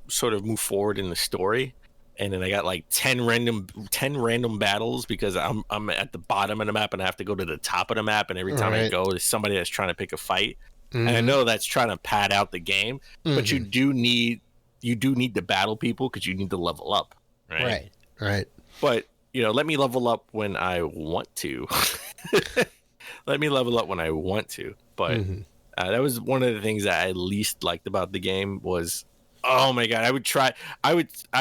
B: sort of move forward in the story. And then I got like 10 random battles because I'm at the bottom of the map and I have to go to the top of the map. And every time I go, there's somebody that's trying to pick a fight. And I know that's trying to pad out the game, but you do need to battle people because you need to level up. Right. But, let me level up when I want to. Let me level up when I want to. But that was one of the things that I least liked about the game was, oh my God, I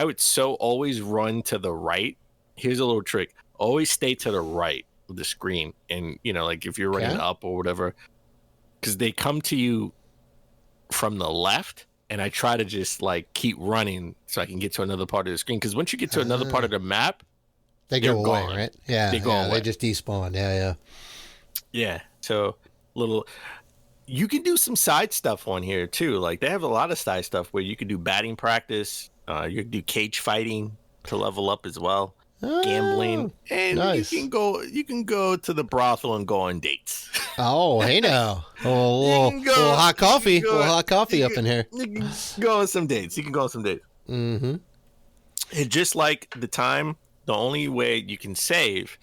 B: would so always run to the right. Here's a little trick. Always stay to the right of the screen. And, like if you're running up or whatever, because they come to you from the left, and I try to just like keep running so I can get to another part of the screen. Because once you get to another part of the map,
A: they go away, right? Yeah,
B: they go away.
A: They just despawn.
B: Yeah. So you can do some side stuff on here too. Like they have a lot of side stuff where you can do batting practice. You can do cage fighting to level up as well. Gambling, and nice. you can go to the brothel and go on dates.
A: Oh, hey now, little hot coffee, up in here.
B: You can go on some dates. And just like the time, the only way you can save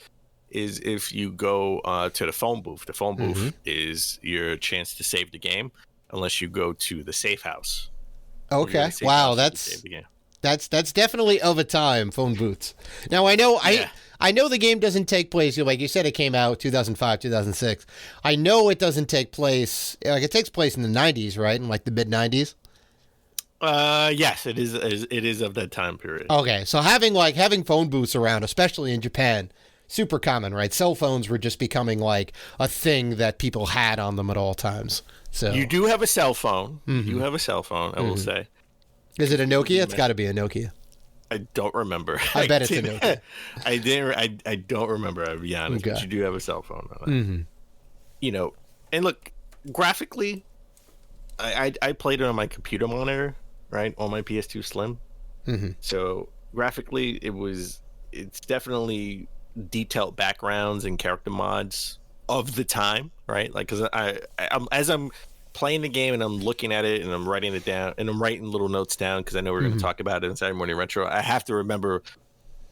B: is if you go to the phone booth. The phone booth is your chance to save the game, unless you go to the safe house.
A: Okay, wow, that's definitely of a time, phone booths. Now I know I know the game doesn't take place, like you said, it came out 2005, 2006. I know it doesn't take place, like it takes place in the 90s, right? In like the mid 90s.
B: Yes, it is of that time period.
A: Okay, so having phone booths around, especially in Japan, super common, right? Cell phones were just becoming like a thing that people had on them at all times. So
B: you do have a cell phone. You have a cell phone, I will say.
A: Is it a Nokia? It's got to be a Nokia.
B: I don't remember.
A: I bet it's a Nokia.
B: I don't remember, I'll be honest, but you do have a cell phone on it. And look, graphically, I played it on my computer monitor, right, on my PS2 Slim. So graphically, it's definitely detailed backgrounds and character mods of the time, right? Like, because as I'm playing the game and I'm looking at it and I'm writing it down and I'm writing little notes down because I know we're going to talk about it in Saturday Morning Retro. I have to remember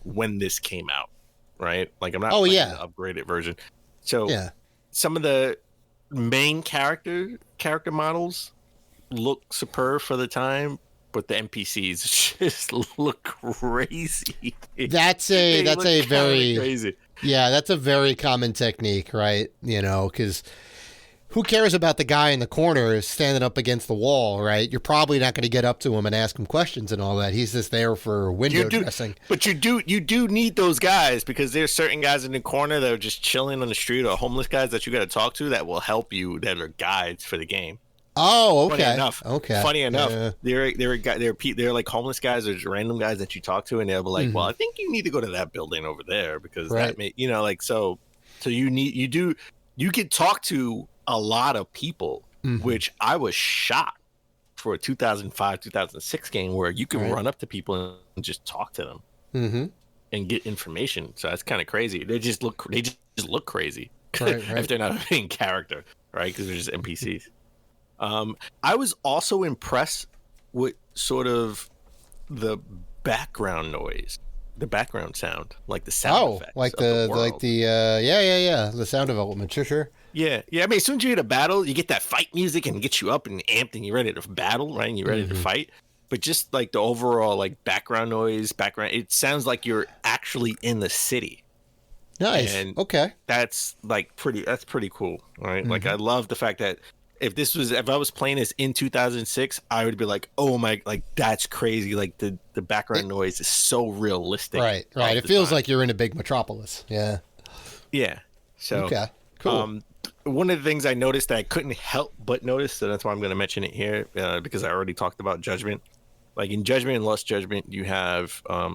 B: when this came out, right? Like I'm not playing the upgraded version. So some of the main character models look superb for the time, but the NPCs just look crazy.
A: That's a very
B: crazy.
A: Yeah, that's a very common technique, right? Because who cares about the guy in the corner standing up against the wall, right? You're probably not going to get up to him and ask him questions and all that. He's just there for window dressing.
B: But you do need those guys, because there's certain guys in the corner that are just chilling on the street, or homeless guys that you got to talk to that will help you, that are guides for the game.
A: Oh, okay.
B: Funny enough, they're like homeless guys or random guys that you talk to, and they'll be like, "Well, I think you need to go to that building over there because that may, like so you can talk to a lot of people, which I was shocked for a 2005 2006 game where you can run up to people and just talk to them and get information. So that's kind of crazy. They just look crazy if they're not in character, right? Because they're just NPCs. I was also impressed with sort of the background noise, the background sound, like the sound effects.
A: The sound development, sure.
B: Yeah. I mean, as soon as you hit a battle, you get that fight music and get you up and amped, and you're ready to battle, right? And you're ready to fight. But just like the overall like background noise, it sounds like you're actually in the city.
A: Nice.
B: And
A: okay.
B: That's pretty cool, right? Like I love the fact that if I was playing this in 2006, I would be like, oh my, like that's crazy. Like the background noise is so realistic.
A: Right. It feels like you're in a big metropolis. Yeah.
B: Yeah. So
A: okay. Cool.
B: One of the things I noticed that I couldn't help but notice, so that's why I'm going to mention it here, because I already talked about Judgment. Like in Judgment and Lost Judgment, you have a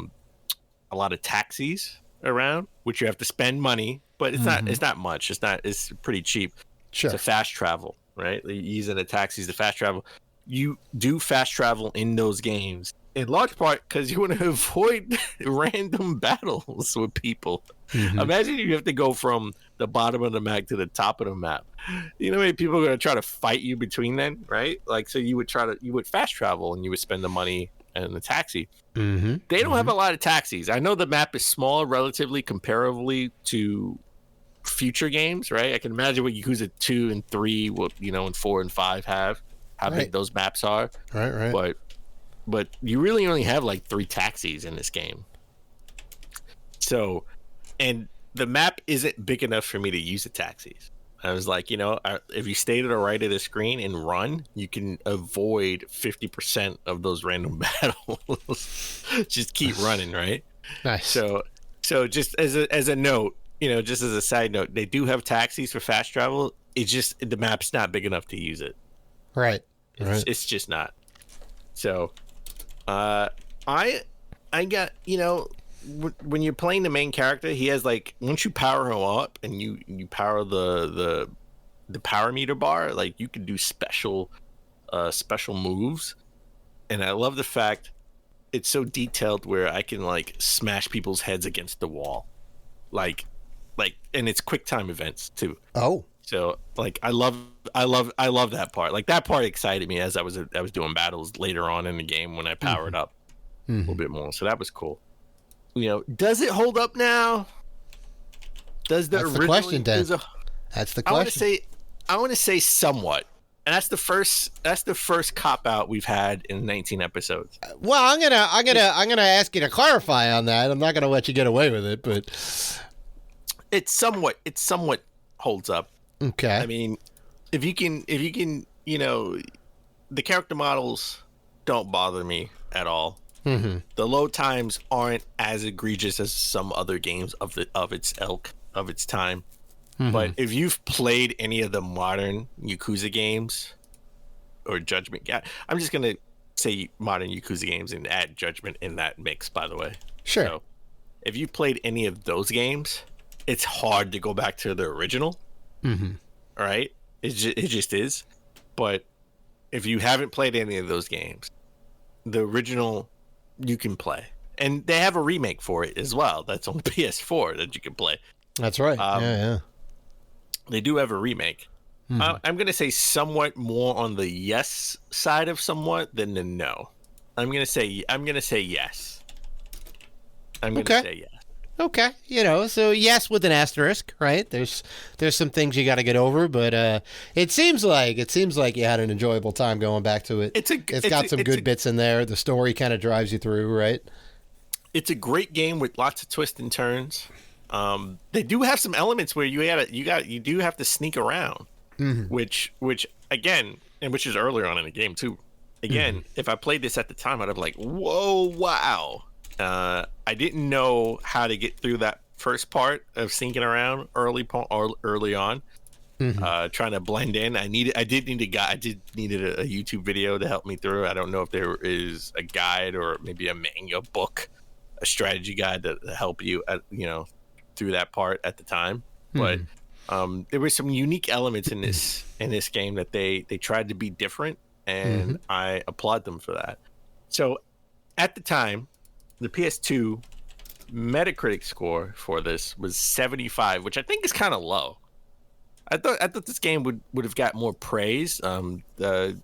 B: lot of taxis around, which you have to spend money, but it's not much. It's pretty cheap.
A: Sure.
B: To fast travel, right? Using the taxis to fast travel. You do fast travel in those games in large part because you want to avoid random battles with people. Imagine you have to go from the bottom of the map to the top of the map. You know how many people are going to try to fight you between then, right? Like, so you would fast travel and you would spend the money and the taxi. They don't have a lot of taxis. I know the map is small relatively comparably to future games, right? I can imagine what Yakuza 2 and 3, and 4 and 5 have, how big those maps are.
A: Right.
B: But you really only have like 3 taxis in this game. So, and the map isn't big enough for me to use the taxis. I was like, if you stay to the right of the screen and run, you can avoid 50% of those random battles. Just keep running, right?
A: Nice.
B: So just as a note, just as a side note, they do have taxis for fast travel. It's just the map's not big enough to use it.
A: Right.
B: It's just not. So, I got, when you're playing the main character, he has like, once you power him up and you power the power meter bar, like you can do special moves. And I love the fact it's so detailed where I can like smash people's heads against the wall. Like, and it's quick time events too.
A: Oh.
B: So like I love that part. Like that part excited me as I was doing battles later on in the game when I powered up a little bit more. So that was cool. Does it hold up now? Does the
A: original question, Dan? That's the question.
B: I want to say somewhat. And that's the first cop out we've had in 19 episodes.
A: Well, I'm gonna ask you to clarify on that. I'm not gonna let you get away with it, but
B: it somewhat holds up.
A: Okay.
B: I mean, if you can, the character models don't bother me at all. The load times aren't as egregious as some other games of its ilk, of its time. But if you've played any of the modern Yakuza games or Judgment, I'm just gonna say modern Yakuza games and add Judgment in that mix. By the way,
A: sure.
B: So, if you played any of those games, it's hard to go back to the original. Right? It just is. But if you haven't played any of those games, the original you can play, and they have a remake for it as well. That's on PS4 that you can play.
A: That's right. Yeah.
B: They do have a remake. I'm going to say somewhat more on the yes side of somewhat than the no. I'm going to say yes. I'm going to say yes.
A: Okay. So yes with an asterisk, right? There's some things you got to get over, but it seems like you had an enjoyable time going back to it. It's got some good bits in there. The story kind of drives you through, right?
B: It's a great game with lots of twists and turns. They do have some elements where you do have to sneak around. which again, and which is earlier on in the game too. Again, if I played this at the time, I'd have like, whoa, wow. I didn't know how to get through that first part of sinking around early on, trying to blend in. I needed a YouTube video to help me through. I don't know if there is a guide or maybe a manual book, a strategy guide to help you through that part at the time. But there were some unique elements in this game that they tried to be different, and I applaud them for that. So at the time, the PS2 Metacritic score for this was 75, which I think is kind of low. I thought this game would have got more praise. The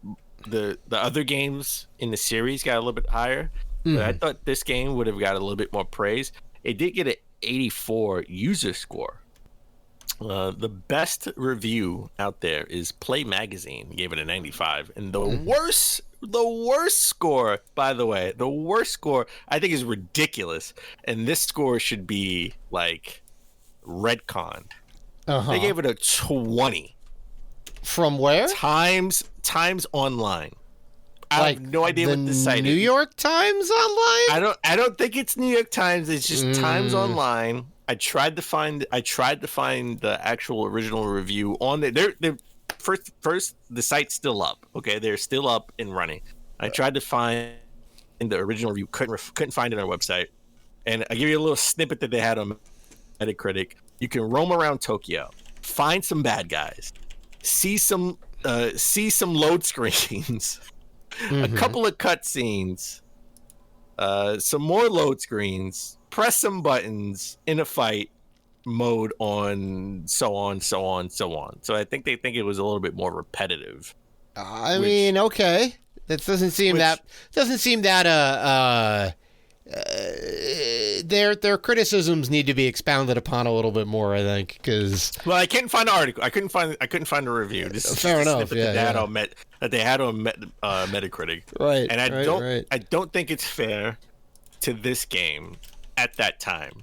B: other games in the series got a little bit higher, but I thought this game would have got a little bit more praise. It did get an 84 user score. The best review out there is Play Magazine gave it a 95, and the worst score, by the way, I think is ridiculous, and this score should be like retconned. They gave it a 20.
A: From where?
B: Times Online. I have no idea what this site is.
A: New York Times Online?
B: I don't think it's New York Times. It's just Times Online. I tried to find the actual original review on there. They're first the site's still up. Okay, they're still up and running. I tried to find the original review, couldn't find it on our website. And I give you a little snippet that they had on Metacritic. You can roam around Tokyo, find some bad guys, see some load screens, a couple of cutscenes, some more load screens, press some buttons in a fight mode on, so on. So I think they think it was a little bit more repetitive.
A: I mean, okay. That doesn't seem that their criticisms need to be expounded upon a little bit more, I think, because
B: I couldn't find an article. I couldn't find a review. This is
A: fair enough.
B: That they had on Metacritic.
A: Right.
B: And I don't think it's fair to this game at that time,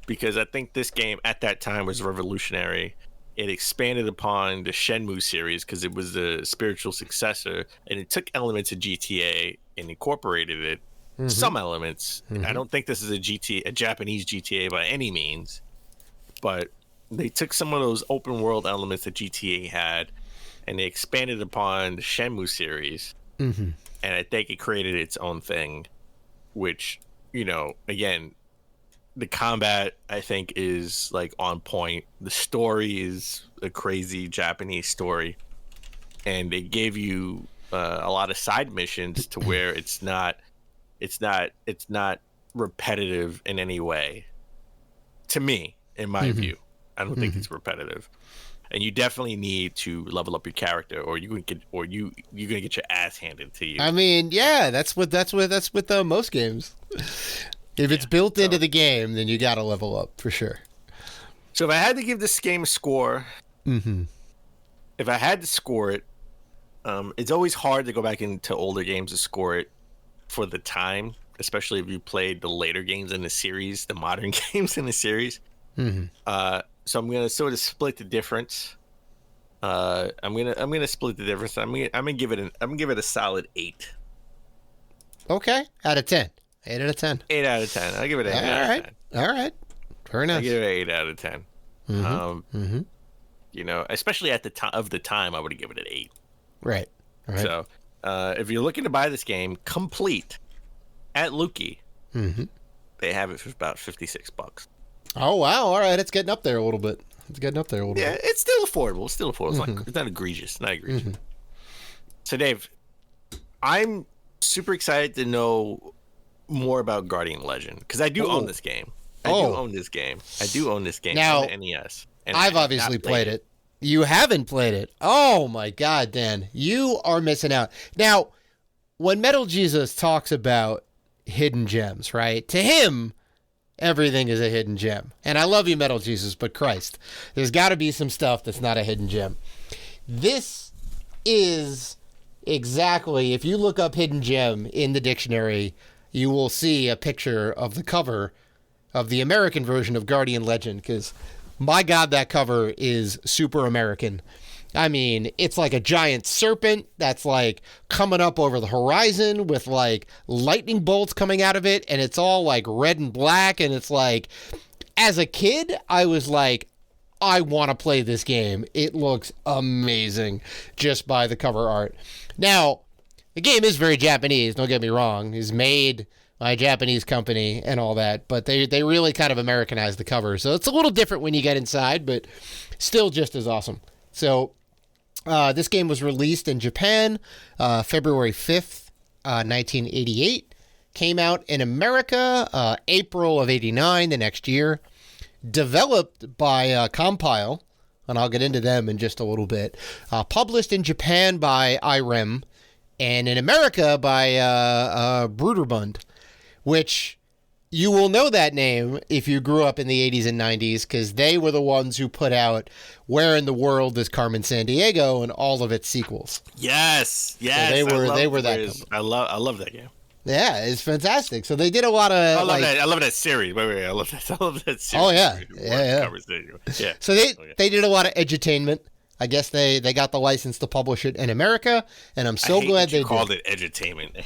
B: because I think this game at that time was revolutionary. It expanded upon the Shenmue series because it was the spiritual successor, and it took elements of GTA and incorporated it. Some elements. I don't think this is a Japanese GTA by any means, but they took some of those open world elements that GTA had, and they expanded upon the Shenmue series. And I think it created its own thing, which, again, the combat I think is like on point. The story is a crazy Japanese story, and they gave you a lot of side missions to where it's not repetitive in any way. To me, in my view, I don't think it's repetitive. And you definitely need to level up your character, or you're gonna get your ass handed to you.
A: I mean, yeah, that's with most games. If it's built into the game, then you got to level up for sure.
B: So if I had to give this game a score, if I had to score it, it's always hard to go back into older games to score it for the time, especially if you played the later games in the series, the modern games in the series. So I'm gonna sort of split the difference. I'm gonna split the difference. I'm gonna give it a solid 8.
A: Okay, out of 10. 8 out of 10.
B: 8 out of 10. I'll give it an 8 out of 10.
A: All right. Very nice.
B: I'll give it an 8 out of 10. Especially at the time, I would have given it an 8.
A: Right.
B: So, if you're looking to buy this game complete at Lukey, they have it for about $56.
A: Oh wow! All right, it's getting up there a little bit.
B: Yeah, it's still affordable. It's not egregious. So, Dave, I'm super excited to know more about Guardian Legend, because I do own this game. I do own this game
A: now,
B: on the NES. And
A: I've obviously played it. You haven't played it. Oh my God, Dan, you are missing out. Now, when Metal Jesus talks about hidden gems, right? To him, everything is a hidden gem. And I love you, Metal Jesus, but Christ, there's got to be some stuff that's not a hidden gem. This is exactly, if you look up hidden gem in the dictionary, you will see a picture of the cover of the American version of Guardian Legend, because my God, that cover is super American. I mean, it's like a giant serpent that's like coming up over the horizon with like lightning bolts coming out of it, and it's all like red and black, and it's like, as a kid, I was like, I want to play this game. It looks amazing just by the cover art. Now, the game is very Japanese, don't get me wrong. It's made by a Japanese company and all that, but they really kind of Americanized the cover. So it's a little different when you get inside, but still just as awesome. So this game was released in Japan February 5th, 1988. Came out in America April of 89, the next year. Developed by Compile, and I'll get into them in just a little bit. Published in Japan by IREM, and in America by Bruderbund, which you will know that name if you grew up in the 80s and 90s, because they were the ones who put out Where in the World is Carmen Sandiego and all of its sequels.
B: Yes.
A: So they were that company.
B: I love that game.
A: Yeah, it's fantastic. So they did a lot of.
B: I love that series. Wait, I love that series.
A: Oh yeah, yeah. So they did a lot of edutainment. I guess they got the license to publish it in America, and I'm so glad they
B: called it edutainment.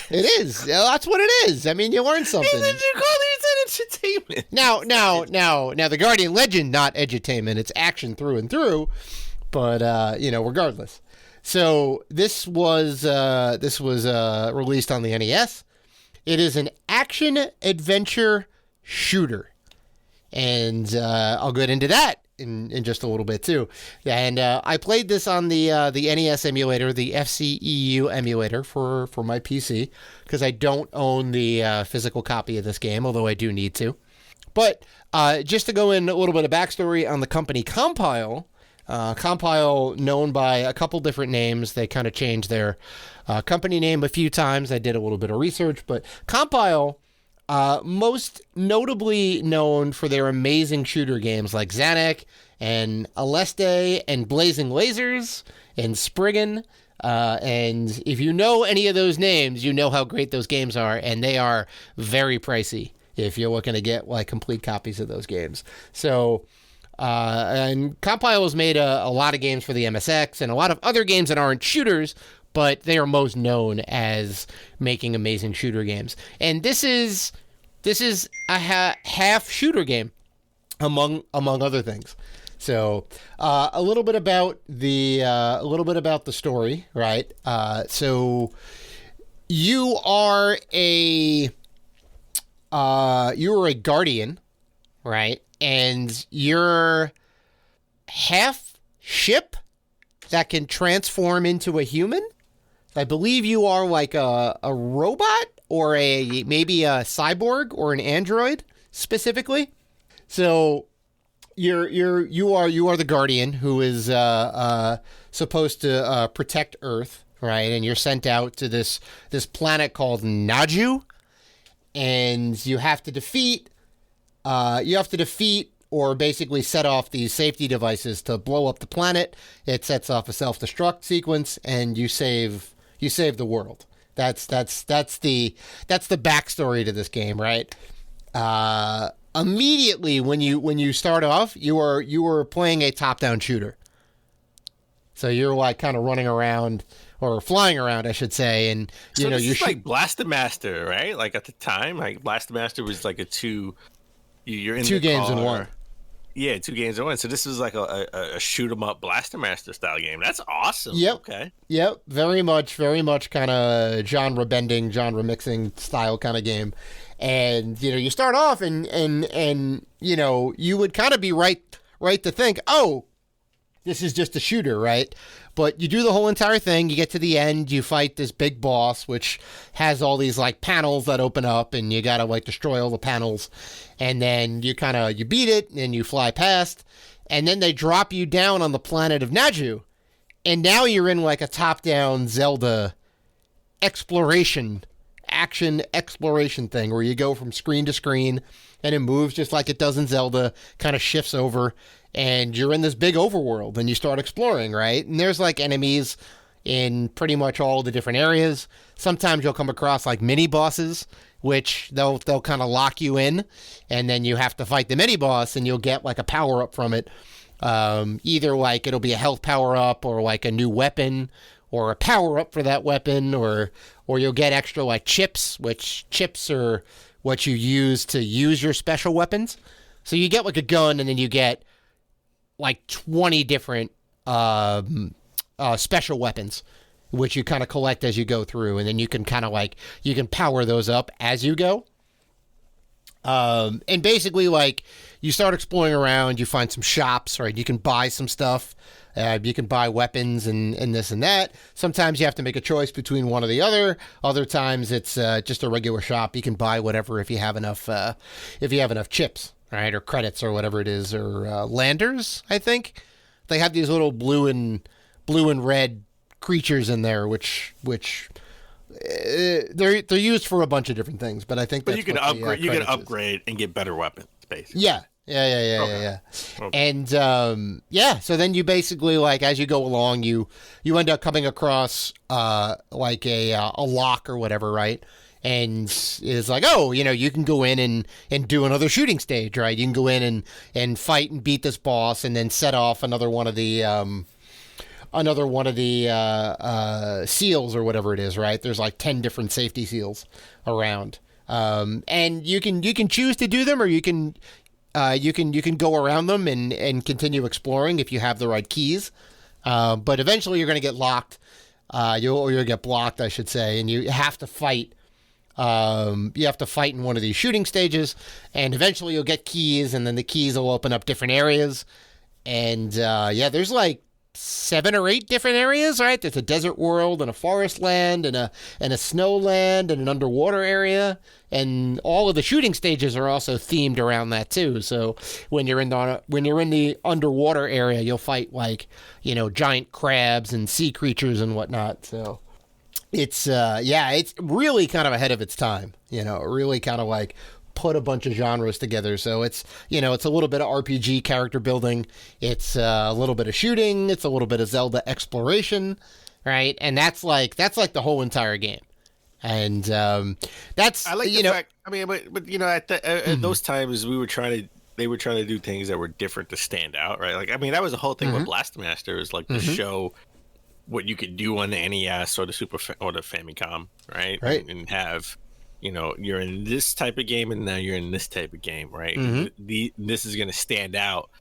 A: It is. That's what it is. I mean, you learn something.
B: You called it edutainment.
A: Now, the Guardian Legend, not edutainment. It's action through and through. But regardless. So this was released on the NES. It is an action adventure shooter, and I'll get into that in just a little bit too. And I played this on the NES emulator, the FCEU emulator for my PC, because I don't own the physical copy of this game, although I do need to. But just to go in a little bit of backstory on the company Compile. Compile, known by a couple different names. They kind of changed their company name a few times. I did a little bit of research, but Compile, most notably known for their amazing shooter games like Zanuck and Aleste and Blazing Lasers and Spriggan. And if you know any of those names, you know how great those games are, and they are very pricey if you're looking to get like complete copies of those games. So... and Compile has made a lot of games for the MSX and a lot of other games that aren't shooters, but they are most known as making amazing shooter games. And this is a half shooter game, among other things. So a little bit about the story, right? So you are a guardian, right? And you're half ship that can transform into a human. I believe you are like a robot or maybe a cyborg or an android specifically. So you are the guardian who is supposed to protect Earth, right? And you're sent out to this planet called Naju, and you have to defeat or basically set off these safety devices to blow up the planet. It sets off a self-destruct sequence, and you save the world. That's the backstory to this game, right? Immediately when you start off, you are playing a top-down shooter. So you're like kind of running around or flying around, I should say, and you're
B: like Blaster Master, right? Like at the time, like Blaster Master was like you're in
A: two games
B: car.
A: in one.
B: Yeah, 2 games in one. So this is like a shoot 'em up Blaster Master style game. That's awesome.
A: Yep.
B: Okay.
A: Yep. Very much kind of genre bending, genre mixing style kind of game. And you start off and you would kind of be right to think, oh, this is just a shooter, right? But you do the whole entire thing. You get to the end. You fight this big boss, which has all these like panels that open up, and you gotta like destroy all the panels. And then you beat it, and you fly past. And then they drop you down on the planet of Naju, and now you're in like a top-down Zelda action exploration thing, where you go from screen to screen, and it moves just like it does in Zelda. Kind of shifts over. And you're in this big overworld, and you start exploring, right? And there's like enemies in pretty much all the different areas. Sometimes you'll come across like mini bosses, which they'll kind of lock you in, and then you have to fight the mini boss, and you'll get like a power up from it. Either like it'll be a health power up or like a new weapon or a power up for that weapon, or you'll get extra like chips, which chips are what you use to use your special weapons. So you get like a gun, and then you get like 20 different special weapons, which you kind of collect as you go through, and then you can kind of like, you can power those up as you go. And basically, like, you start exploring around, you find some shops, right? You can buy some stuff. You can buy weapons and this and that. Sometimes you have to make a choice between one or the other. Other times it's just a regular shop. You can buy whatever if you have enough chips, right, or credits or whatever it is, or landers. I think they have these little blue and red creatures in there, which they're used for a bunch of different things. But I think that's
B: you can upgrade. You can upgrade and get better weapons, basically.
A: Yeah. Okay. And so then you basically, like, as you go along, you end up coming across like a lock or whatever, right? And it's like, oh, you can go in and do another shooting stage, right? You can go in and fight and beat this boss, and then set off another one of the seals or whatever it is, right? There's like 10 different safety seals around, and you can choose to do them, or you can go around them and continue exploring if you have the right keys. But eventually you're going to get locked. You'll get blocked, I should say, and you have to fight. You have to fight in one of these shooting stages, and eventually you'll get keys, and then the keys will open up different areas. And there's like 7 or 8 different areas, right? There's a desert world and a forest land and a snow land and an underwater area, and all of the shooting stages are also themed around that too. So when you're in the underwater area, you'll fight like, giant crabs and sea creatures and whatnot. So it's it's really kind of ahead of its time. Really kind of like put a bunch of genres together. So it's a little bit of RPG character building, it's a little bit of shooting, it's a little bit of Zelda exploration, right? And that's like the whole entire game. And that's,
B: I like the fact, I mean, but at those times they were trying to do things that were different to stand out, right? Like, I mean, that was the whole thing with Blastmaster, is like to show what you could do on the NES or the or the Famicom, right? And have, you're in this type of game, and now you're in this type of game, right? This is going to stand out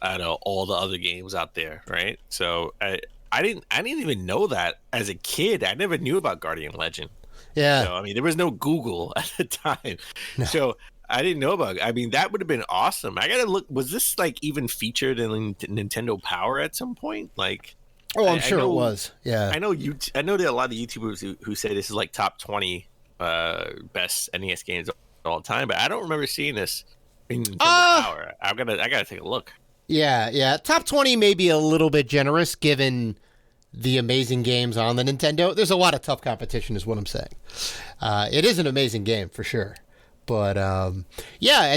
B: of all the other games out there, right? So I didn't even know that as a kid. I never knew about Guardian Legend.
A: Yeah.
B: So, I mean, there was no Google at the time, so I didn't know about it. I mean, that would have been awesome. I gotta look. Was this like even featured in Nintendo Power at some point? Like,
A: I'm sure it was. Yeah.
B: I know there are a lot of YouTubers who say this is like top 20 best NES games of all time, but I don't remember seeing this in Nintendo Power. I gotta take a look.
A: Yeah. Top 20 may be a little bit generous given the amazing games on the Nintendo. There's a lot of tough competition, is what I'm saying. It is an amazing game for sure, but and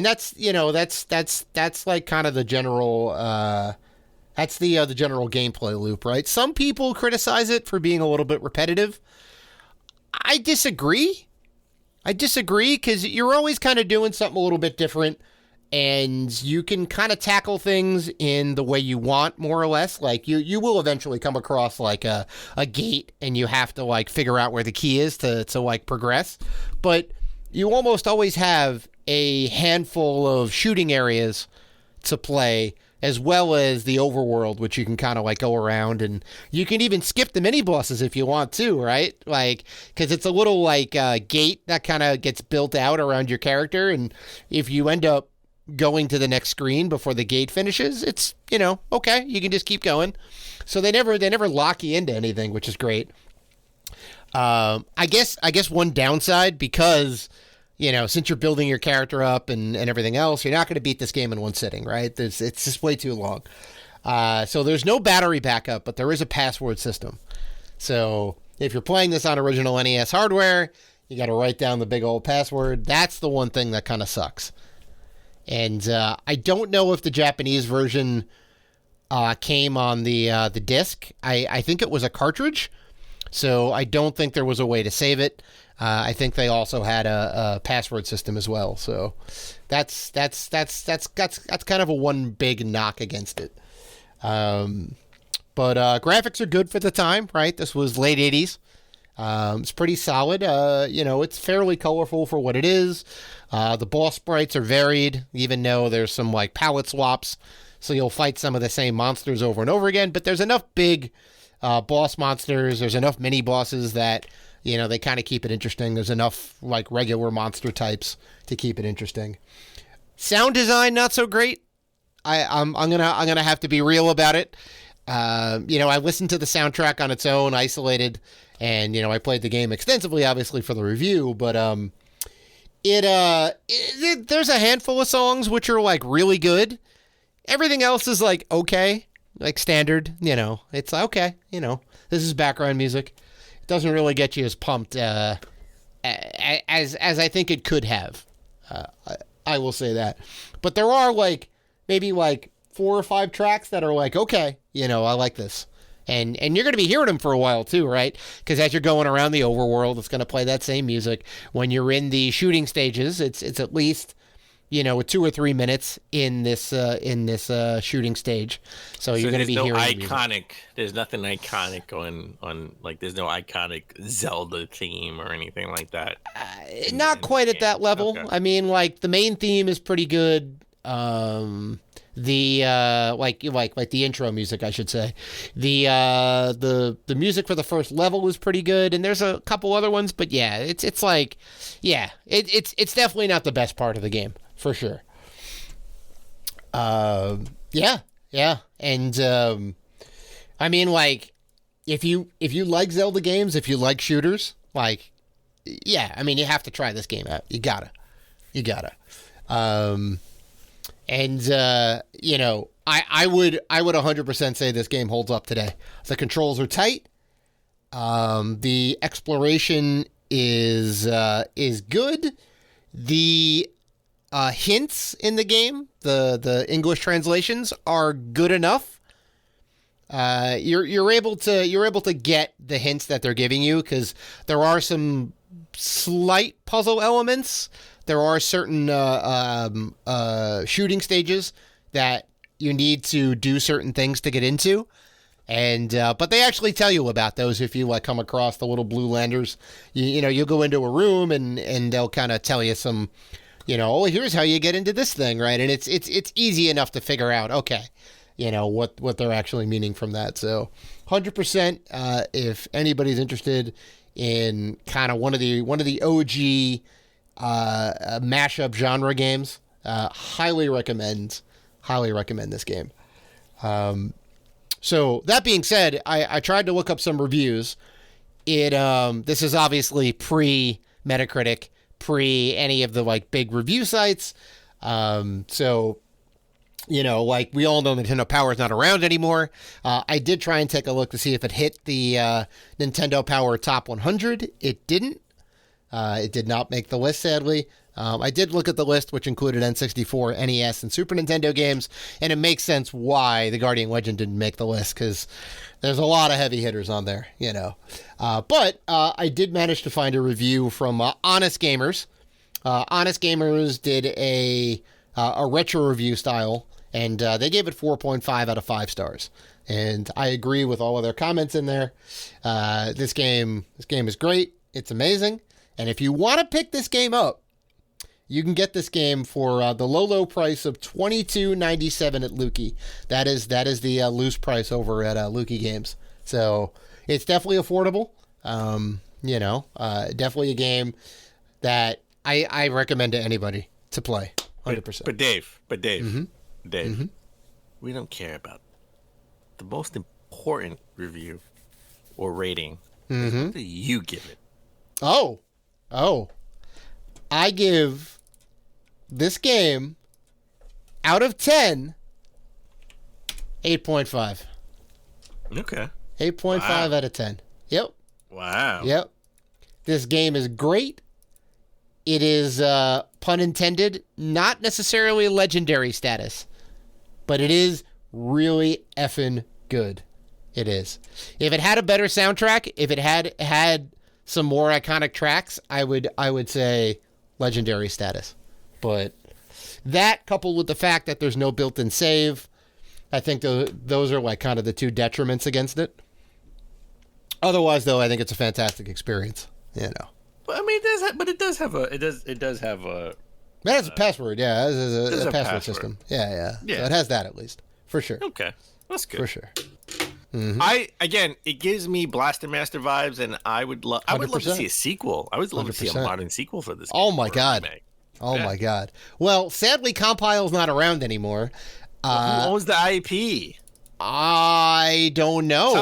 A: that's that's like kind of the general that's the general gameplay loop, right? Some people criticize it for being a little bit repetitive. I disagree because you're always kind of doing something a little bit different, and you can kind of tackle things in the way you want, more or less. Like you will eventually come across like a gate, and you have to like figure out where the key is to like progress. But you almost always have a handful of shooting areas to play, as well as the overworld, which you can kind of like go around, and you can even skip the mini bosses if you want to, right? Like, because it's a little like gate that kind of gets built out around your character, and if you end up going to the next screen before the gate finishes, it's okay, you can just keep going. So they never lock you into anything, which is great. I guess one downside, because since you're building your character up and everything else, you're not going to beat this game in one sitting, right? It's just way too long. So there's no battery backup, but there is a password system. So if you're playing this on original NES hardware, you got to write down the big old password. That's the one thing that kind of sucks. And I don't know if the Japanese version came on the disc. I think it was a cartridge, so I don't think there was a way to save it. I think they also had a password system as well. So that's kind of a one big knock against it. But graphics are good for the time, right? This was late 80s. It's pretty solid. It's fairly colorful for what it is. The boss sprites are varied, even though there's some like palette swaps. So you'll fight some of the same monsters over and over again. But there's enough big boss monsters. There's enough mini bosses that, they kind of keep it interesting. There's enough like regular monster types to keep it interesting. Sound design, not so great. I'm gonna have to be real about it. I listened to the soundtrack on its own, isolated, and I played the game extensively, obviously for the review. But there's a handful of songs which are like really good. Everything else is like okay, like standard. It's like, okay. This is background music. It doesn't really get you as pumped as I think it could have. I will say that. But there are like maybe like 4 or 5 tracks that are like, okay, I like this. And you're going to be hearing them for a while too, right? Because as you're going around the overworld, it's going to play that same music. When you're in the shooting stages, it's at least, 2 or 3 minutes in this shooting stage. So you're going to be hearing
B: iconic. There's nothing iconic on like there's no iconic Zelda theme or anything like that.
A: Not quite at that level.
B: Okay.
A: I mean, like the main theme is pretty good. The the intro music, I should say. The music for the first level was pretty good, and there's a couple other ones, but yeah, it's definitely not the best part of the game for sure. Yeah, and I mean, like if you like Zelda games, if you like shooters, like yeah, I mean you have to try this game out. You gotta. And, I would 100% say this game holds up today. The controls are tight. The exploration is good. The hints in the game, the English translations are good enough. You're able to get the hints that they're giving you because there are some slight puzzle elements. There are certain shooting stages that you need to do certain things to get into, and but they actually tell you about those if you like come across the little blue landers. You'll go into a room and they'll kind of tell you some, oh, here's how you get into this thing, right? And it's easy enough to figure out, okay, what they're actually meaning from that. So 100%, if anybody's interested in kind of one of the OG mashup genre games, highly recommend this game. So that being said, I tried to look up some reviews. This is obviously pre Metacritic, pre any of the like big review sites. So like we all know Nintendo Power is not around anymore. I did try and take a look to see if it hit the Nintendo Power Top 100. It didn't. It did not make the list, sadly. I did look at the list, which included N64, NES, and Super Nintendo games, and it makes sense why the Guardian Legend didn't make the list, because there's a lot of heavy hitters on there, But I did manage to find a review from Honest Gamers. Honest Gamers did a retro review style, and they gave it 4.5 out of 5 stars. And I agree with all of their comments in there. This game is great. It's amazing. And if you want to pick this game up, you can get this game for the low price of $22.97 at Lukey. That is the loose price over at Lukey Games. So it's definitely affordable. Definitely a game that I recommend to anybody to play. 100%.
B: But Dave,
A: Mm-hmm.
B: Dave,
A: Mm-hmm.
B: we don't care about the most important review or rating.
A: Mm-hmm.
B: What do you give it?
A: Oh, I give this game out of 10, 8.5.
B: Okay.
A: 8.5
B: Wow.
A: out of 10. Yep.
B: Wow.
A: Yep. This game is great. It is, pun intended, not necessarily legendary status, but it is really effing good. It is. If it had a better soundtrack, if it had some more iconic tracks, I would say legendary status. But that, coupled with the fact that there's no built-in save, I think those are like kind of the two detriments against it. Otherwise, though, I think it's a fantastic experience. You know.
B: Well, I mean, it does have a.
A: It has a password, yeah. It has a password system. Yeah. So it has that at least, for sure.
B: Okay, that's good.
A: For sure.
B: Mm-hmm. It gives me Blaster Master vibes, and I would love to see a sequel. I would love 100%. To see a modern sequel for this game.
A: Oh my god. My god. Well, sadly, Compile's not around anymore.
B: Who owns the IP?
A: I don't know.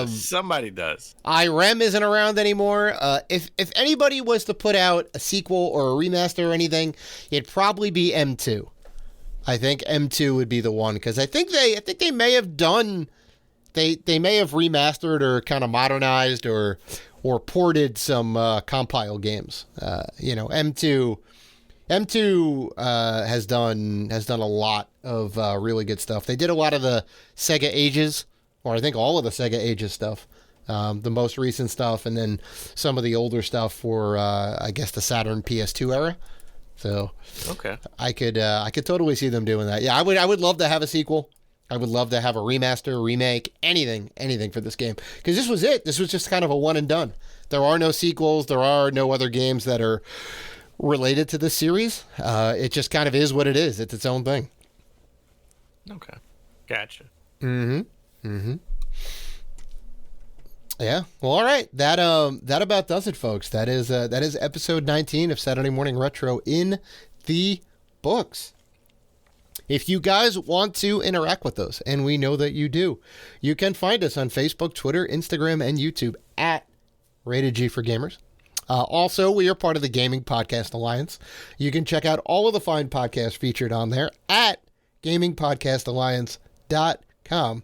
B: Somebody does.
A: IREM isn't around anymore. If anybody was to put out a sequel or a remaster or anything, it'd probably be M2. I think M2 would be the one, because I think they may have done. They may have remastered or kind of modernized or ported some Compile games. M2 has done a lot of really good stuff. They did a lot of the Sega Ages, or I think all of the Sega Ages stuff, the most recent stuff, and then some of the older stuff for I guess the Saturn PS2 era. So
B: okay,
A: I could totally see them doing that. Yeah, I would love to have a sequel. I would love to have a remaster, remake, anything for this game. Because this was it. This was just kind of a one and done. There are no sequels. There are no other games that are related to this series. It just kind of is what it is. It's its own thing.
B: Okay. Gotcha.
A: Mm-hmm. Yeah. Well, all right. That about does it, folks. That is episode 19 of Saturday Morning Retro in the books. If you guys want to interact with us, and we know that you do, you can find us on Facebook, Twitter, Instagram, and YouTube at Rated G for Gamers. Also, we are part of the Gaming Podcast Alliance. You can check out all of the fine podcasts featured on there at gamingpodcastalliance.com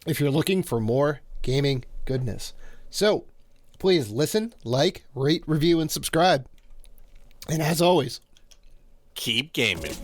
A: if you're looking for more gaming goodness. So, please listen, like, rate, review, and subscribe. And as always,
B: keep gaming.